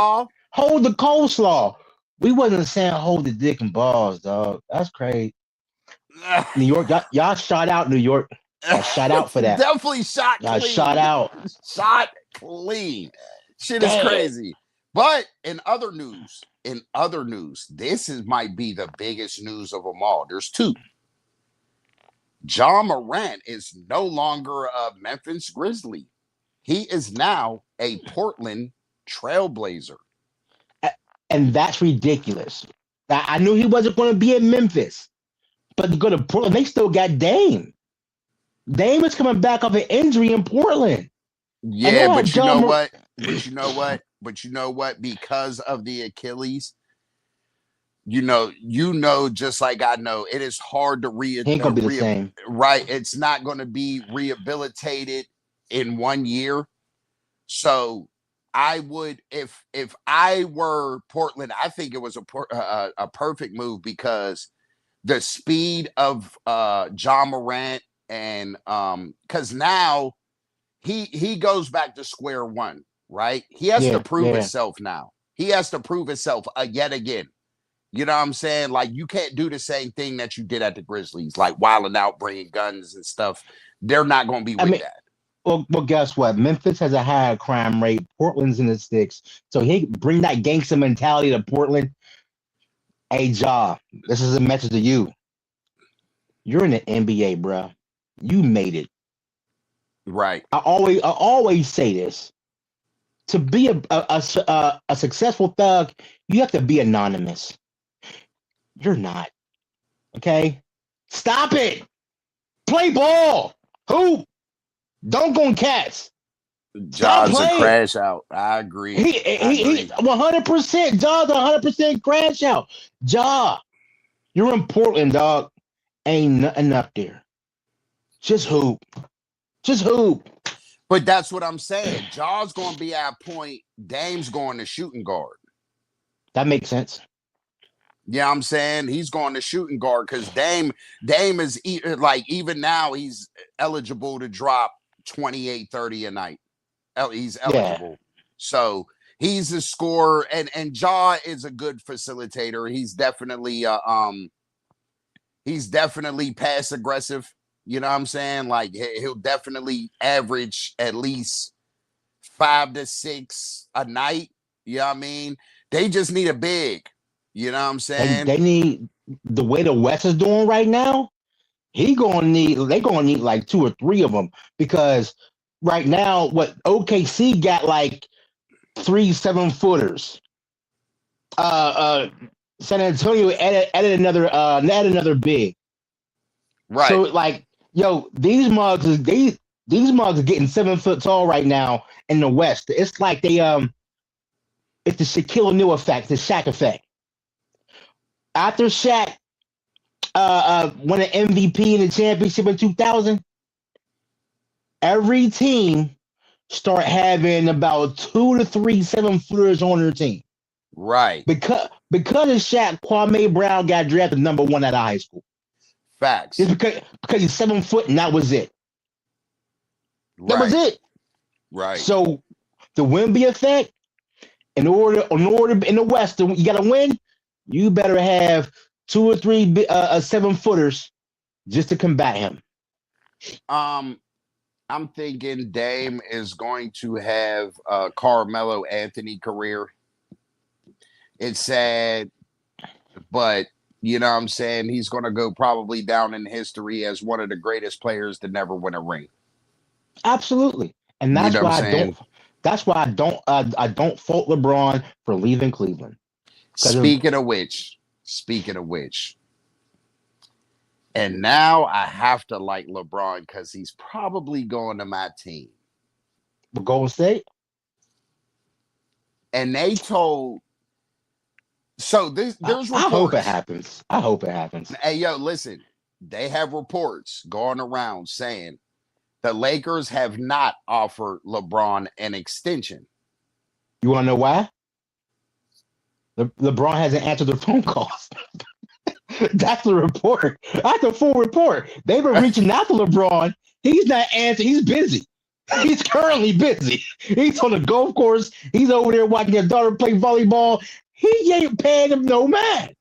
hold the coleslaw. We wasn't saying hold the dick and balls, dog. That's crazy. New York, y'all shot out New York. Shout out for that. Definitely shot clean. Shot out. Shot clean. Shit is crazy. But in other news, this might be the biggest news of them all. There's two. Ja Morant is no longer a Memphis Grizzly. He is now a Portland Trailblazer. And that's ridiculous. I knew he wasn't going to be in Memphis. But to go to Portland, they still got Dame. Dame is coming back off an injury in Portland. Yeah, but you know what? Because of the Achilles, just like I know, it is hard to He ain't gonna be the same. right. It's not going to be rehabilitated in 1 year. So I would, if I were Portland, I think it was a perfect move because the speed of John Morant and because now he goes back to square one, right? He has to prove himself now. He has to prove himself yet again. You know what I'm saying? Like, you can't do the same thing that you did at the Grizzlies, like wilding out, bringing guns and stuff. They're not going to be with that. Well, guess what? Memphis has a higher crime rate. Portland's in the sticks. So he bring that gangster mentality to Portland. Hey, Ja, this is a message to you. You're in the NBA, bro. You made it. Right. I always say this. To be a successful thug, you have to be anonymous. You're not. Okay? Stop it. Play ball. Hoop. Don't go in cats. Ja's a crash out. I agree. He 100%. Ja's 100% crash out. Ja, you're in Portland, dog. Ain't nothing up there. Just hoop. Just hoop. But that's what I'm saying. Ja's going to be at a point. Dame's going to shooting guard. That makes sense. Yeah, I'm saying he's going to shooting guard because Dame is like, even now he's eligible to drop 28, 30 a night. He's eligible. Yeah. So he's a scorer, and Ja is a good facilitator. He's definitely pass aggressive. You know what I'm saying? Like, he'll definitely average at least 5 to 6 a night. You know what I mean? They just need a big. You know what I'm saying? They need, the way the West is doing right now, they're gonna need like 2 or 3 of them, because right now what OKC got like 3 7-footers. San Antonio added another big. Right. So like, yo, these mugs are getting 7 foot tall right now in the West. It's like it's the Shaquille O'Neal effect, the Shaq effect. After Shaq won an MVP in the championship in 2000, every team start having about 2 to 3 7-footers on their team. Right. Because of Shaq, Kwame Brown got drafted number 1 out of high school. Facts. It's because he's 7 foot and that was it. Right. That was it. Right. So the Wemby effect, in order in the West, you got to win. You better have 2 or 3 7-footers just to combat him. I'm thinking Dame is going to have a Carmelo Anthony career. It's sad, but you know what I'm saying? He's going to go probably down in history as one of the greatest players to never win a ring. Absolutely. And that's why I don't fault LeBron for leaving Cleveland. Speaking of which, and now I have to like LeBron because he's probably going to my team. Golden State? And they told... So there's reports. I hope it happens. Hey, yo, listen. They have reports going around saying the Lakers have not offered LeBron an extension. You want to know why? LeBron hasn't answered their phone calls. That's the report. That's the full report. They've been reaching out to LeBron. He's not answering. He's busy. He's currently busy. He's on the golf course. He's over there watching his daughter play volleyball. He ain't paying him no man.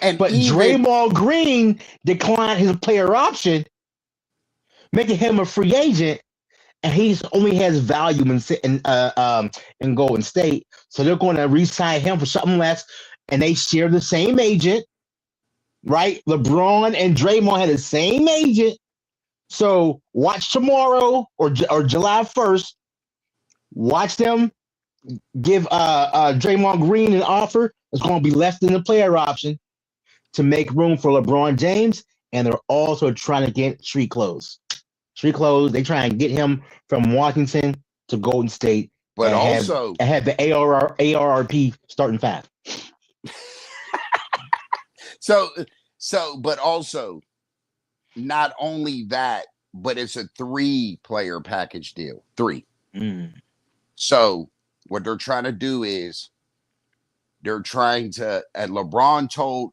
But Draymond Green declined his player option, making him a free agent, and he only has value in Golden State. So they're going to re-sign him for something less, and they share the same agent, right? LeBron and Draymond had the same agent. So watch tomorrow or July 1st. Watch them give Draymond Green an offer that's going to be less than the player option to make room for LeBron James, and they're also trying to get street clothes. They try and get him from Washington to Golden State, but also have the ARRP starting 5. So, but also not only that, but it's a 3-player package deal. 3. Mm. So what they're trying to do is they're trying to, and LeBron told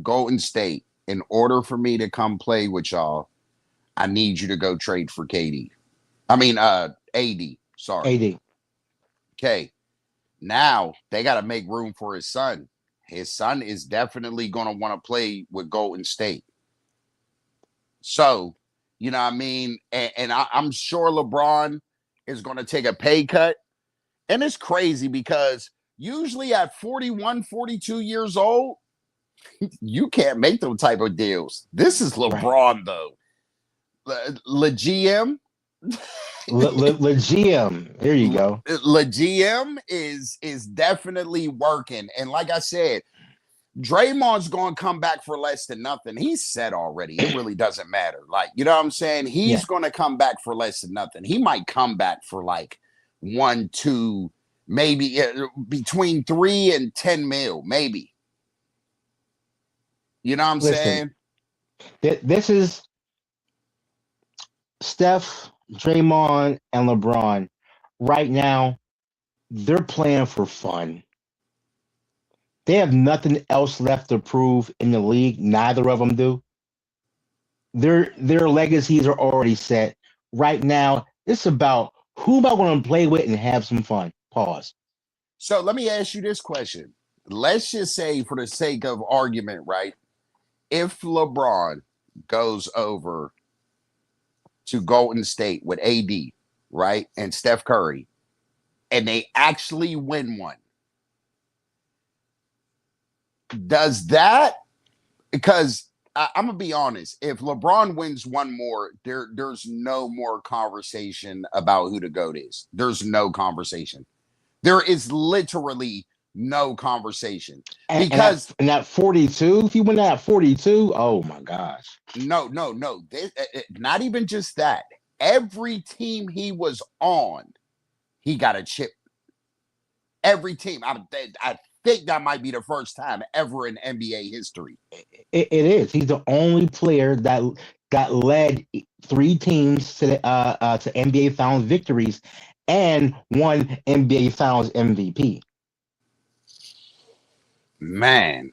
Golden State, in order for me to come play with y'all, I need you to go trade for KD. I mean, AD. Sorry. AD. Okay. Now they got to make room for his son. His son is definitely going to want to play with Golden State. So, you know what I mean? And I'm sure LeBron is going to take a pay cut. And it's crazy because usually at 41, 42 years old, you can't make those type of deals. This is LeBron, though. Le GM. Le GM. There you go. Le GM is definitely working. And like I said, Draymond's going to come back for less than nothing. He's said already. It really doesn't matter. Like, you know what I'm saying? He's going to come back for less than nothing. He might come back for like 1, 2, maybe between 3 and 10 mil, maybe. You know what I'm saying? This is Steph, Draymond, and LeBron. Right now, they're playing for fun. They have nothing else left to prove in the league. Neither of them do. Their legacies are already set. Right now, it's about who am I going to play with and have some fun. Pause. So let me ask you this question. Let's just say, for the sake of argument, right? If LeBron goes over to Golden State with AD, right, and Steph Curry, and they actually win one, does that, because I'm gonna be honest, if LeBron wins one more, there's no more conversation about who the GOAT is. There's no conversation. There is literally no conversation. Because and at 42, if you win that at 42, oh my gosh. No. Not even just that. Every team he was on, he got a chip. Every team. I think that might be the first time ever in NBA history. It is. He's the only player that led 3 teams to NBA Finals victories and won NBA Finals MVP. Man,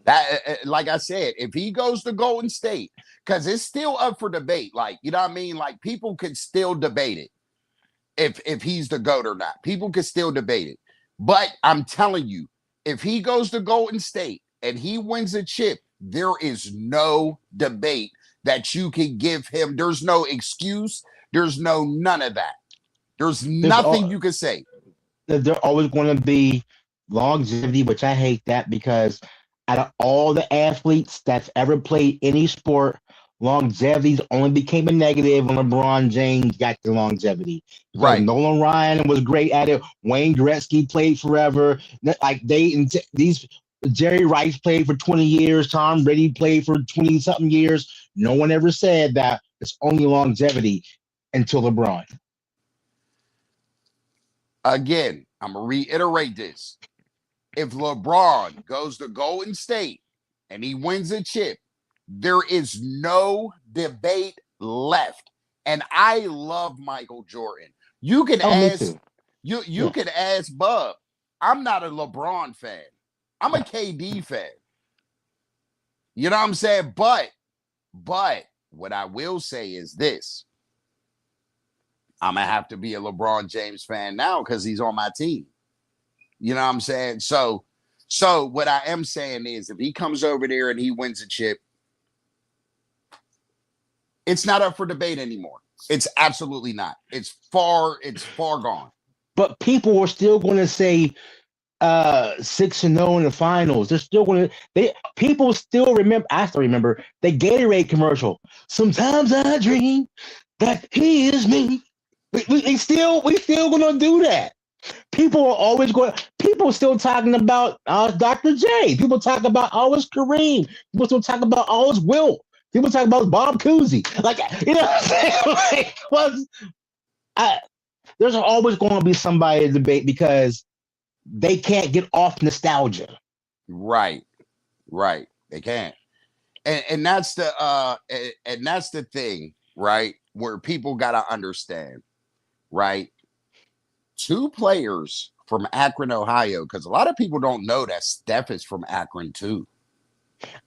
that, like I said, if he goes to Golden State, because it's still up for debate. Like, you know what I mean? Like, people could still debate it if he's the GOAT or not. People could still debate it. But I'm telling you, if he goes to Golden State and he wins a chip, there is no debate that you can give him. There's no excuse. There's none of that. There's nothing you can say. They're always going to be longevity, which I hate that, because out of all the athletes that's ever played any sport, longevity only became a negative when LeBron James got the longevity. Right. Nolan Ryan was great at it. Wayne Gretzky played forever. Like these Jerry Rice played for 20 years. Tom Brady played for 20-something years. No one ever said that it's only longevity until LeBron. Again, I'm going to reiterate this. If LeBron goes to Golden State and he wins a chip, there is no debate left. And I love Michael Jordan. You can ask you can ask Bub. I'm not a LeBron fan. I'm a KD fan. You know what I'm saying? But what I will say is this. I'm going to have to be a LeBron James fan now because he's on my team. You know what I'm saying? So what I am saying is, if he comes over there and he wins a chip, it's not up for debate anymore. It's absolutely not. It's far gone. But people are still going to say 6-0 in the finals. They're still going to. People still remember. I still remember the Gatorade commercial. Sometimes I dream that he is me. We still going to do that. People are always going. People still talking about Dr. J. People talk about always Kareem. People still talk about always Wilt. People talk about Bob Cousy. Like, you know what I'm saying? There's always going to be somebody to debate because they can't get off nostalgia. Right, right. They can't. And that's the thing, right? Where people gotta understand, right? Two players from Akron, Ohio, because a lot of people don't know that Steph is from Akron too.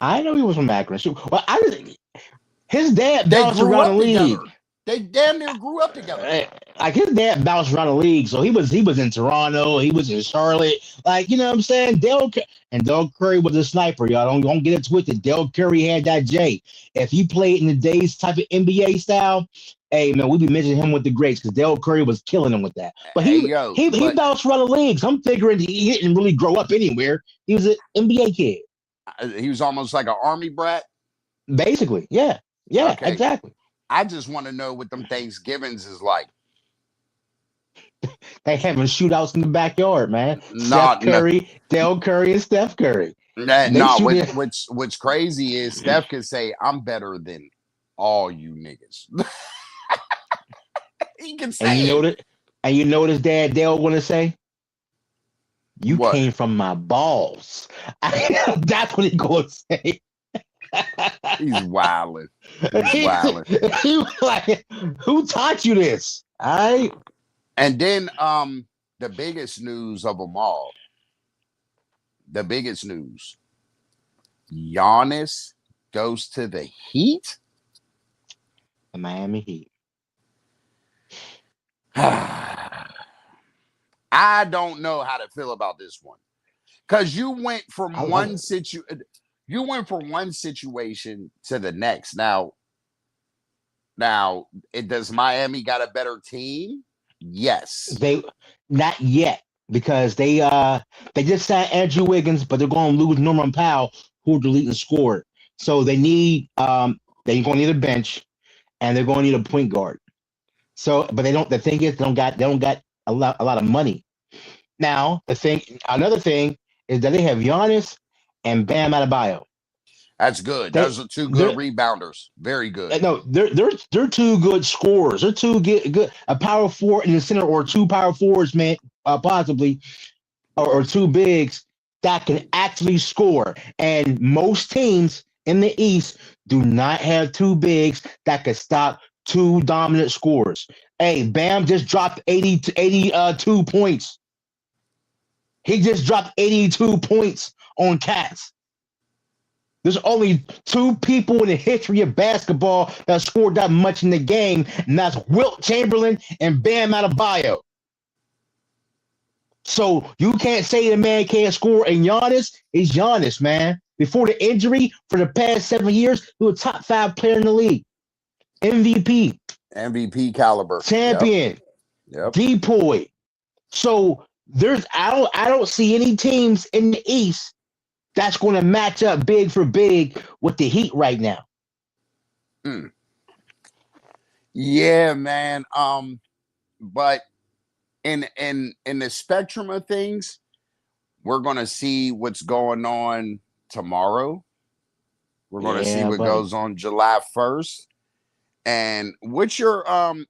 I know he was from Akron. Shoot. Well, his dad They bounced grew around up the league. together. They damn near grew up together. Like his dad bounced around the league, so he was in Toronto, he was in Charlotte, like you know what I'm saying. Dell Curry was a sniper, y'all. Don't get it twisted. Dell Curry had that J. If he played in the days type of NBA style, hey man, we'd be mentioning him with the greats because Dell Curry was killing him with that. But Hey he yo, he he but bounced around the leagues. I'm figuring he didn't really grow up anywhere. He was an NBA kid, he was almost like an army brat. basically. Yeah, yeah, Okay, exactly. I just want to know what them Thanksgivings is like. They having shootouts in the backyard, man. Seth Not no, Curry, Dell Curry, and Steph Curry. They no. shooting. What's crazy is Steph can say, "I'm better than all you niggas." He can And you say know it. that, and you know what his dad Dale want to say? You What? came from my balls. That's what he gonna say. He's wilding. He's wilding. He was like, who taught you this? All right. And then the biggest news of them all, the biggest news. Giannis goes to the Heat. The Miami Heat. I don't know how to feel about this one. Because you went from I love one it. situation to the next. Now, does Miami got a better team? Yes. They not yet because they just signed Andrew Wiggins, but they're going to lose Norman Powell, who the leading scorer. So they're going to need a bench, and they're going to need a point guard. So, but they don't. The thing is, they don't got a lot of money. Now, another thing is that they have Giannis and Bam Adebayo. That's good. They, Those are two good rebounders. Very good. No, they're two good scorers. They're two good a power forward in the center or two power forwards, man, possibly, or two bigs that can actually score. And most teams in the East do not have two bigs that can stop two dominant scorers. Hey, Bam just dropped 82 points. He just dropped 82 points on Cats. There's only two people in the history of basketball that scored that much in the game, and that's Wilt Chamberlain and Bam Adebayo. So you can't say the man can't score, and Giannis is Giannis, man. Before the injury, for the past 7 years, he was a top 5 player in the league. MVP caliber. Champion. Yep. Depoy. So I don't see any teams in the East that's going to match up big for big with the Heat right now. Yeah, man. But in the spectrum of things, we're gonna see what's going on tomorrow. We're gonna see what goes on July 1st. And what's your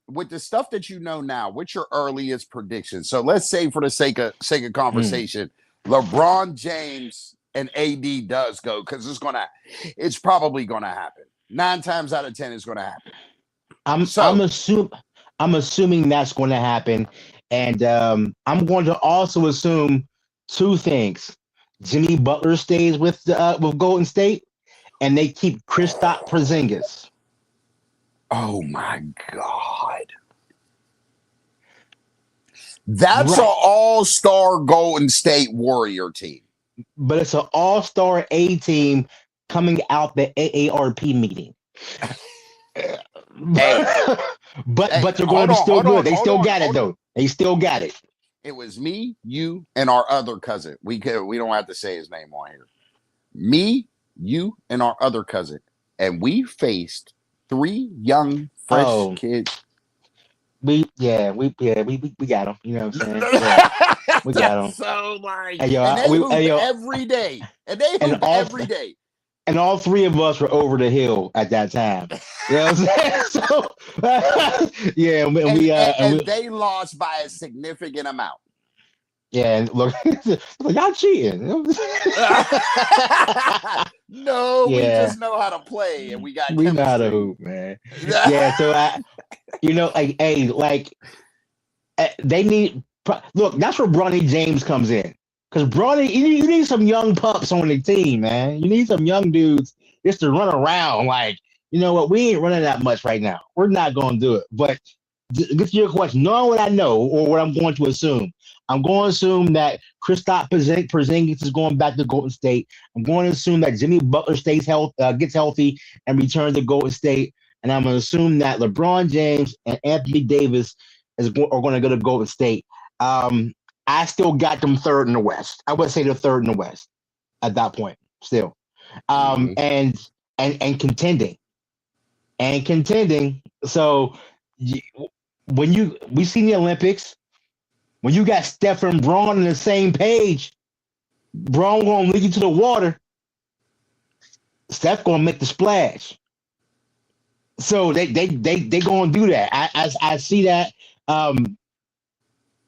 with the stuff that you know now, what's your earliest prediction? So let's say for the sake of conversation, LeBron James and AD does go, because it's probably gonna happen. 9 times out of 10 it's gonna happen. I'm assuming that's going to happen. And I'm going to also assume two things. Jimmy Butler stays with Golden State, and they keep Kristaps Porzingis. Oh my God. That's an all-star Golden State Warrior team. But it's an all-star A team coming out the AARP meeting. But they're going to be still good. They still got it though. They still got it. It was me, you, and our other cousin. We don't have to say his name on here. Me, you, and our other cousin, and we faced 3 young fresh kids. We got them. You know what I'm saying? Yeah, we got them. So like, and they hoop every day, and they hoop every day. And all 3 of us were over the hill at that time. You know what I'm saying? So, yeah, and they lost by a significant amount. Yeah, and look, y'all cheating. No, we Yeah, just know how to play and we got we know how to chemistry. hoop, man. Yeah, so like, hey, like they need. Look, that's where Bronny James comes in. Because Bronny, you need some young pups on the team, man. You need some young dudes just to run around. Like, you know what? We ain't running that much right now. We're not going to do it. But get to your question, knowing what I know or what I'm going to assume, I'm going to assume that Kristaps Porzingis is going back to Golden State. I'm going to assume that Jimmy Butler gets healthy and returns to Golden State. And I'm going to assume that LeBron James and Anthony Davis are going to go to Golden State. I still got them third in the West. I would say they're third in the West at that point still. Mhm. And contending. So we seen the Olympics, when you got Steph and Braun on the same page, Braun gonna lead you to the water. Steph gonna make the splash. So they gonna do that. I see that.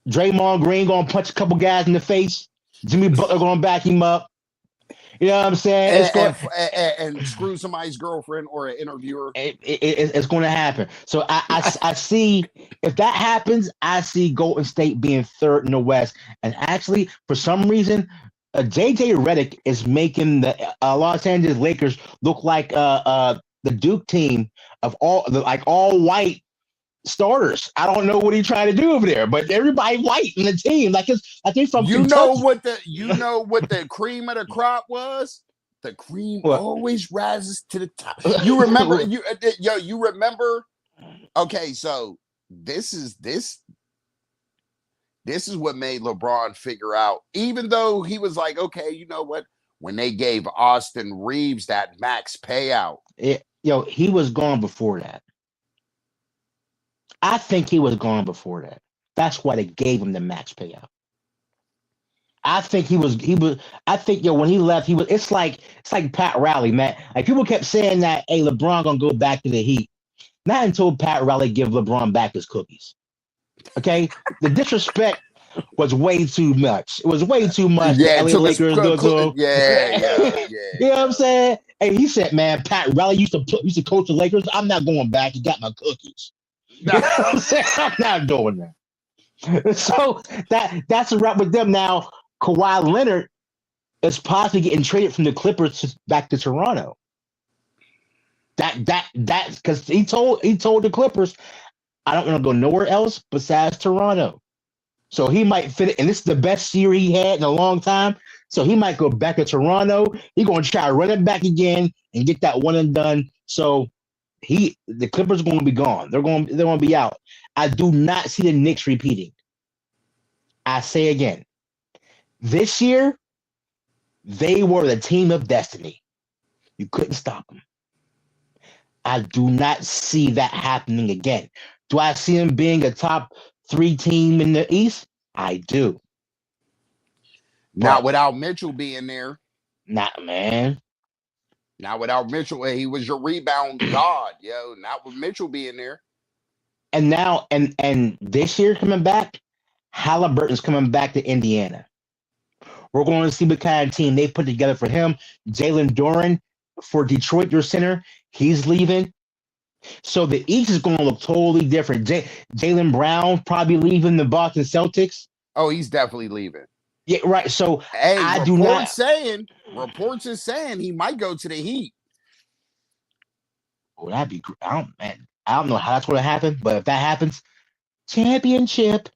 Draymond Green gonna punch a couple guys in the face. Jimmy Butler gonna back him up. You know what I'm saying? And screw somebody's girlfriend or an interviewer. It's going to happen. So I see, if that happens, I see Golden State being third in the West. And actually, for some reason, JJ Redick is making the Los Angeles Lakers look like the Duke team of all white starters. I don't know what he's trying to do over there, but everybody white in the team, like I think from you Kentucky. know what the cream of the crop was. The cream always rises to the top. You remember you remember? Okay, so this is what made LeBron figure out, even though he was like, okay, you know what? When they gave Austin Reeves that max payout, he was gone before that. I think he was gone before that. That's why they gave him the max payout. I think I think when he left, it's like Pat Riley, man. Like, people kept saying that, hey, LeBron gonna go back to the Heat. Not until Pat Riley give LeBron back his cookies. Okay? The disrespect was way too much. It was way too much. Yeah, the LA Lakers yeah. You know what I'm saying? Hey, he said, man, Pat Riley used to coach the Lakers. I'm not going back. He got my cookies. You know what I'm saying? I'm not doing that. So that's a wrap with them. Now, Kawhi Leonard is possibly getting traded from the Clippers back to Toronto. That because he told the Clippers, I don't want to go nowhere else besides Toronto. So he might fit it, and this is the best year he had in a long time. So he might go back to Toronto. He's going to try to run it back again and get that one and done. So the Clippers are going to be gone. They're going to be out. I do not see the Knicks repeating. I say again, this year they were the team of destiny. You couldn't stop them. I do not see that happening again. Do I see them being a top 3 team in the East? I do. Not without Mitchell being there. Not, man. Not without Mitchell. He was your rebound god, yo. Not with Mitchell being there. And now, and this year coming back, Halliburton's coming back to Indiana. We're going to see what kind of team they put together for him. Jalen Duren for Detroit, your center, he's leaving. So the East is going to look totally different. Jaylen Brown probably leaving the Boston Celtics. Oh, he's definitely leaving. Yeah, right. So hey, reports are saying he might go to the Heat. Oh, that'd be great. I don't know how that's going to happen, but if that happens, championship.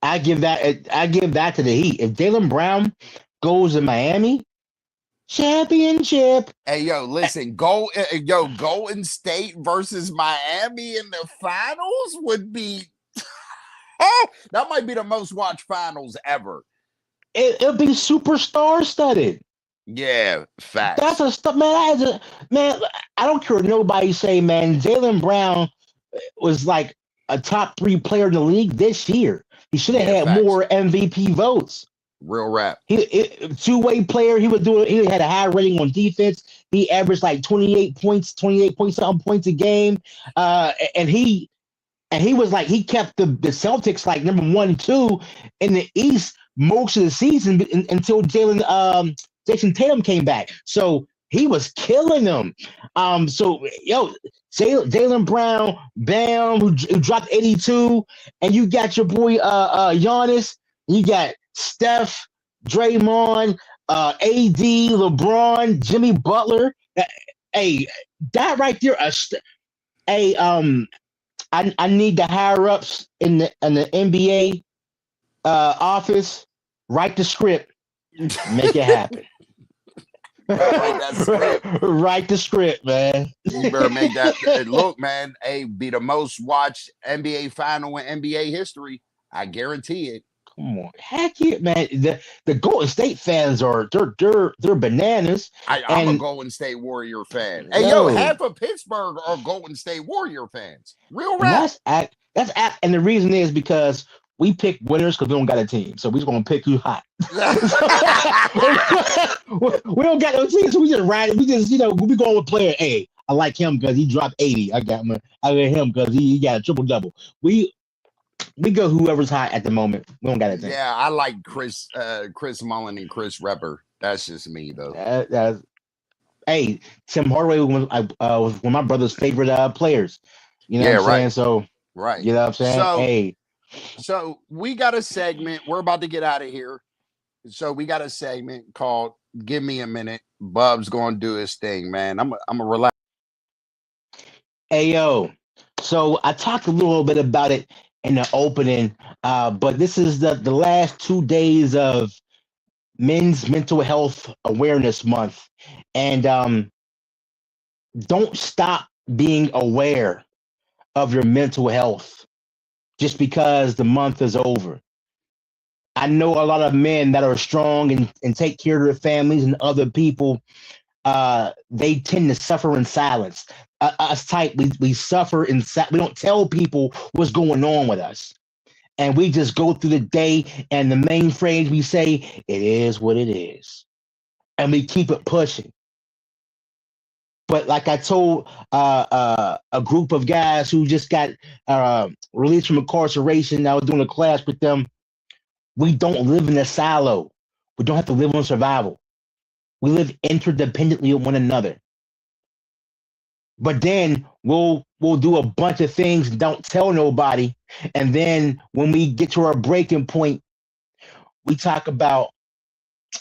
I give that to the Heat. If Jaylen Brown goes to Miami, championship. Hey, yo, listen, Golden State versus Miami in the finals would be that might be the most watched finals ever. It'll be superstar studded. Yeah, facts. That's a stuff, man. Man, I don't care what nobody say, man. Jaylen Brown was like a top 3 player in the league this year. He should have had more MVP votes. Real rap. Two-way player. He had a high rating on defense. He averaged like 28 point something points a game. And he was like, he kept the Celtics like number 1 and 2 in the East most of the season until Jason Tatum came back. So he was killing them. So Jaylen Brown, Bam, who dropped 82, and you got your boy Giannis, you got Steph, Draymond, AD, LeBron, Jimmy Butler. Hey, that right there, hey, I need the higher ups in the NBA office, write the script, make it happen. Write that script. Write the script, man. You better make that look, man. Hey, be the most watched NBA final in NBA history. I guarantee it. Come on, heck yeah, man. The Golden State fans are they're bananas. I'm a Golden State Warrior fan. Hey, half of Pittsburgh are Golden State Warrior fans. Real rap. And the reason is because we pick winners because we don't got a team. So we're just gonna pick who's hot. We don't got no team, so we just ride it. We just, we going with player A. I like him because he dropped 80. I got him because he got a triple-double. We go whoever's hot at the moment. We don't got a team. Yeah, I like Chris Mullin and Chris Webber. That's just me though. Hey, Tim Hardaway was one of my brother's favorite players. You know what I'm saying? So right. You know what I'm saying? So we got a segment. We're about to get out of here. So we got a segment called "Give Me a Minute." Bub's gonna do his thing, man. I'm a relax. Hey yo, so I talked a little bit about it in the opening, but this is the last 2 days of Men's Mental Health Awareness Month, and don't stop being aware of your mental health just because the month is over. I know a lot of men that are strong and take care of their families and other people. They tend to suffer in silence. Us type, we suffer in silence. We don't tell people what's going on with us. And we just go through the day, and the main phrase we say, it is what it is. And we keep it pushing. But like I told a group of guys who just got released from incarceration, I was doing a class with them. We don't live in a silo. We don't have to live on survival. We live interdependently with one another. But then we'll do a bunch of things and don't tell nobody. And then when we get to our breaking point, we talk about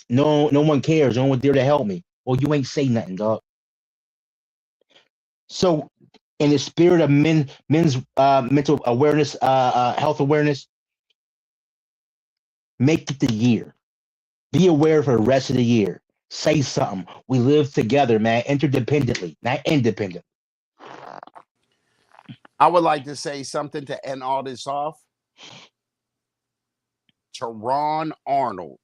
no one cares. No one there to help me. Well, you ain't say nothing, dog. So in the spirit of men's mental awareness, health awareness, make it the year. Be aware for the rest of the year. Say something. We live together, man, interdependently, not independent. I would like to say something to end all this off. Teron Arnold.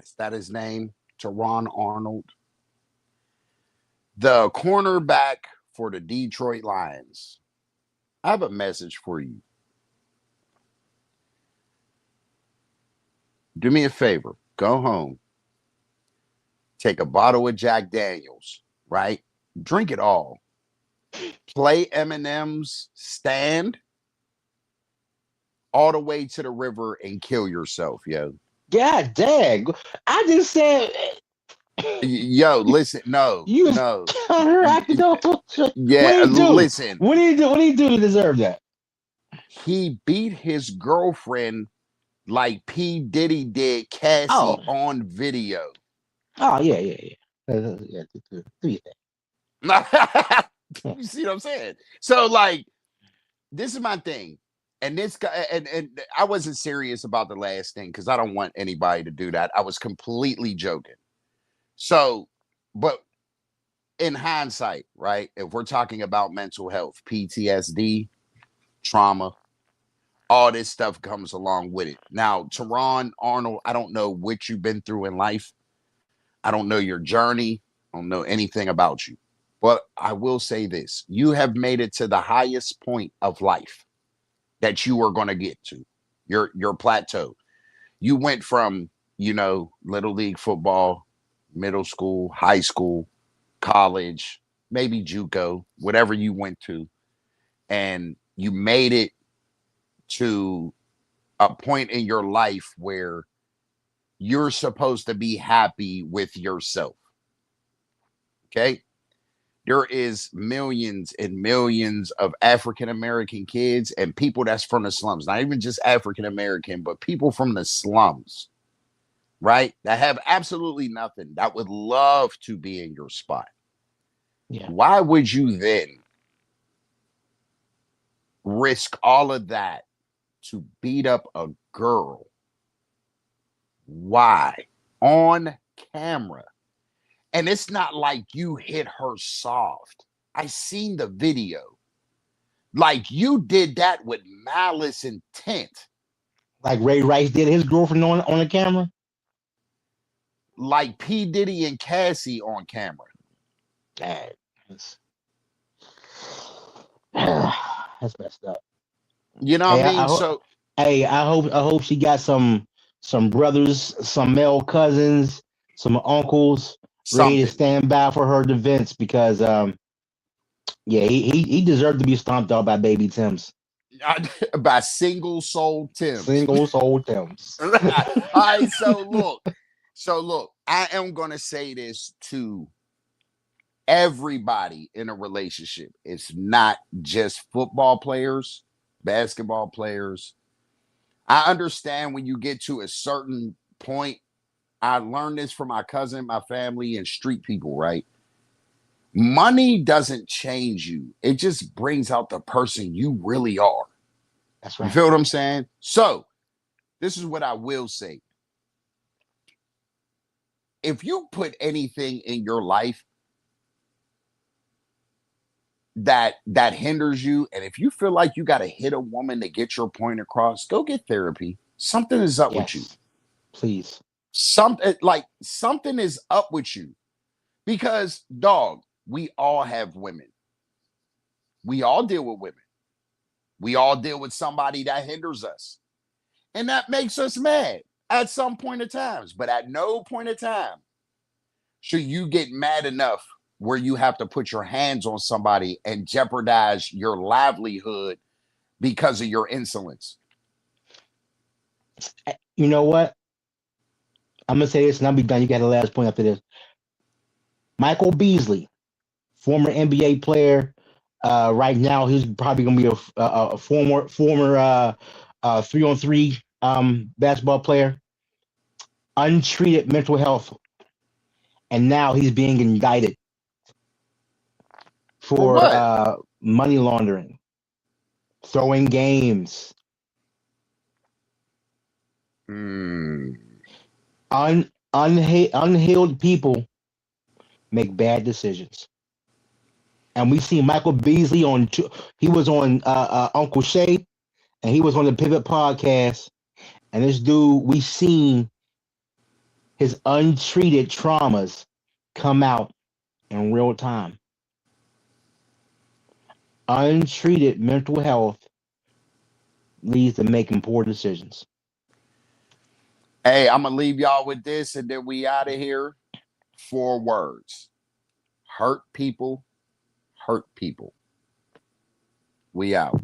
Is that his name? Teron Arnold. The cornerback for the Detroit Lions. I have a message for you. Do me a favor. Go home. Take a bottle of Jack Daniels, right? Drink it all. Play Eminem's Stand all the way to the river and kill yourself, yo. God dang. I just said... Yo, listen, no. Yeah, listen. What did he do to deserve that? He beat his girlfriend like P. Diddy did Cassie on video. Oh, yeah. Do you see what I'm saying? So, like, this is my thing. And this guy, and I wasn't serious about the last thing because I don't want anybody to do that. I was completely joking. So, but in hindsight, right? If we're talking about mental health, PTSD, trauma, all this stuff comes along with it. Now, Teron Arnold, I don't know what you've been through in life. I don't know your journey. I don't know anything about you. But I will say this. You have made it to the highest point of life that you are going to get to, your plateau. You went from, Little League football, middle school, high school, college, maybe JUCO, whatever you went to, and you made it to a point in your life where you're supposed to be happy with yourself. Okay. There is millions and millions of African American kids and people that's from the slums, not even just African American, but people from the slums, right? That have absolutely nothing that would love to be in your spot. Yeah. Why would you then risk all of that to beat up a girl? Why? On camera. And it's not like you hit her soft. I seen the video. Like you did that with malice intent. Like Ray Rice did his girlfriend on the camera. Like P. Diddy and Cassie on camera. That's messed up. You know what I mean? I hope she got some brothers, some male cousins, some uncles ready to stand by for her defense because yeah, he deserved to be stomped out by Baby Tim's. By single soul Tim's. Single soul Tim's. All right, so look, I am gonna say this to everybody in a relationship. It's not just football players, basketball players. I understand when you get to a certain point. I learned this from my cousin, my family, and street people, right? Money doesn't change you. It just brings out the person you really are. That's right. You feel what I'm saying? So, this is what I will say. If you put anything in your life that hinders you, and if you feel like you got to hit a woman to get your point across, go get therapy. Something is up with you. Please. Something is up with you. Because, dog, we all have women. We all deal with women. We all deal with somebody that hinders us. And that makes us mad at some point of times. But at no point of time should you get mad enough where you have to put your hands on somebody and jeopardize your livelihood because of your insolence. You know what? I'm going to say this and I'll be done. You got the last point after this. Michael Beasley, former NBA player. Right now, he's probably going to be a former 3-on-3 basketball player. Untreated mental health. And now he's being indicted for money laundering, throwing games. Unhealed people make bad decisions. And we see Michael Beasley he was on Uncle Shay, and he was on the Pivot podcast. And this dude, we seen his untreated traumas come out in real time. Untreated mental health leads to making poor decisions. Hey, I'm gonna leave y'all with this, and then we out of here. 4 words: hurt people. We out.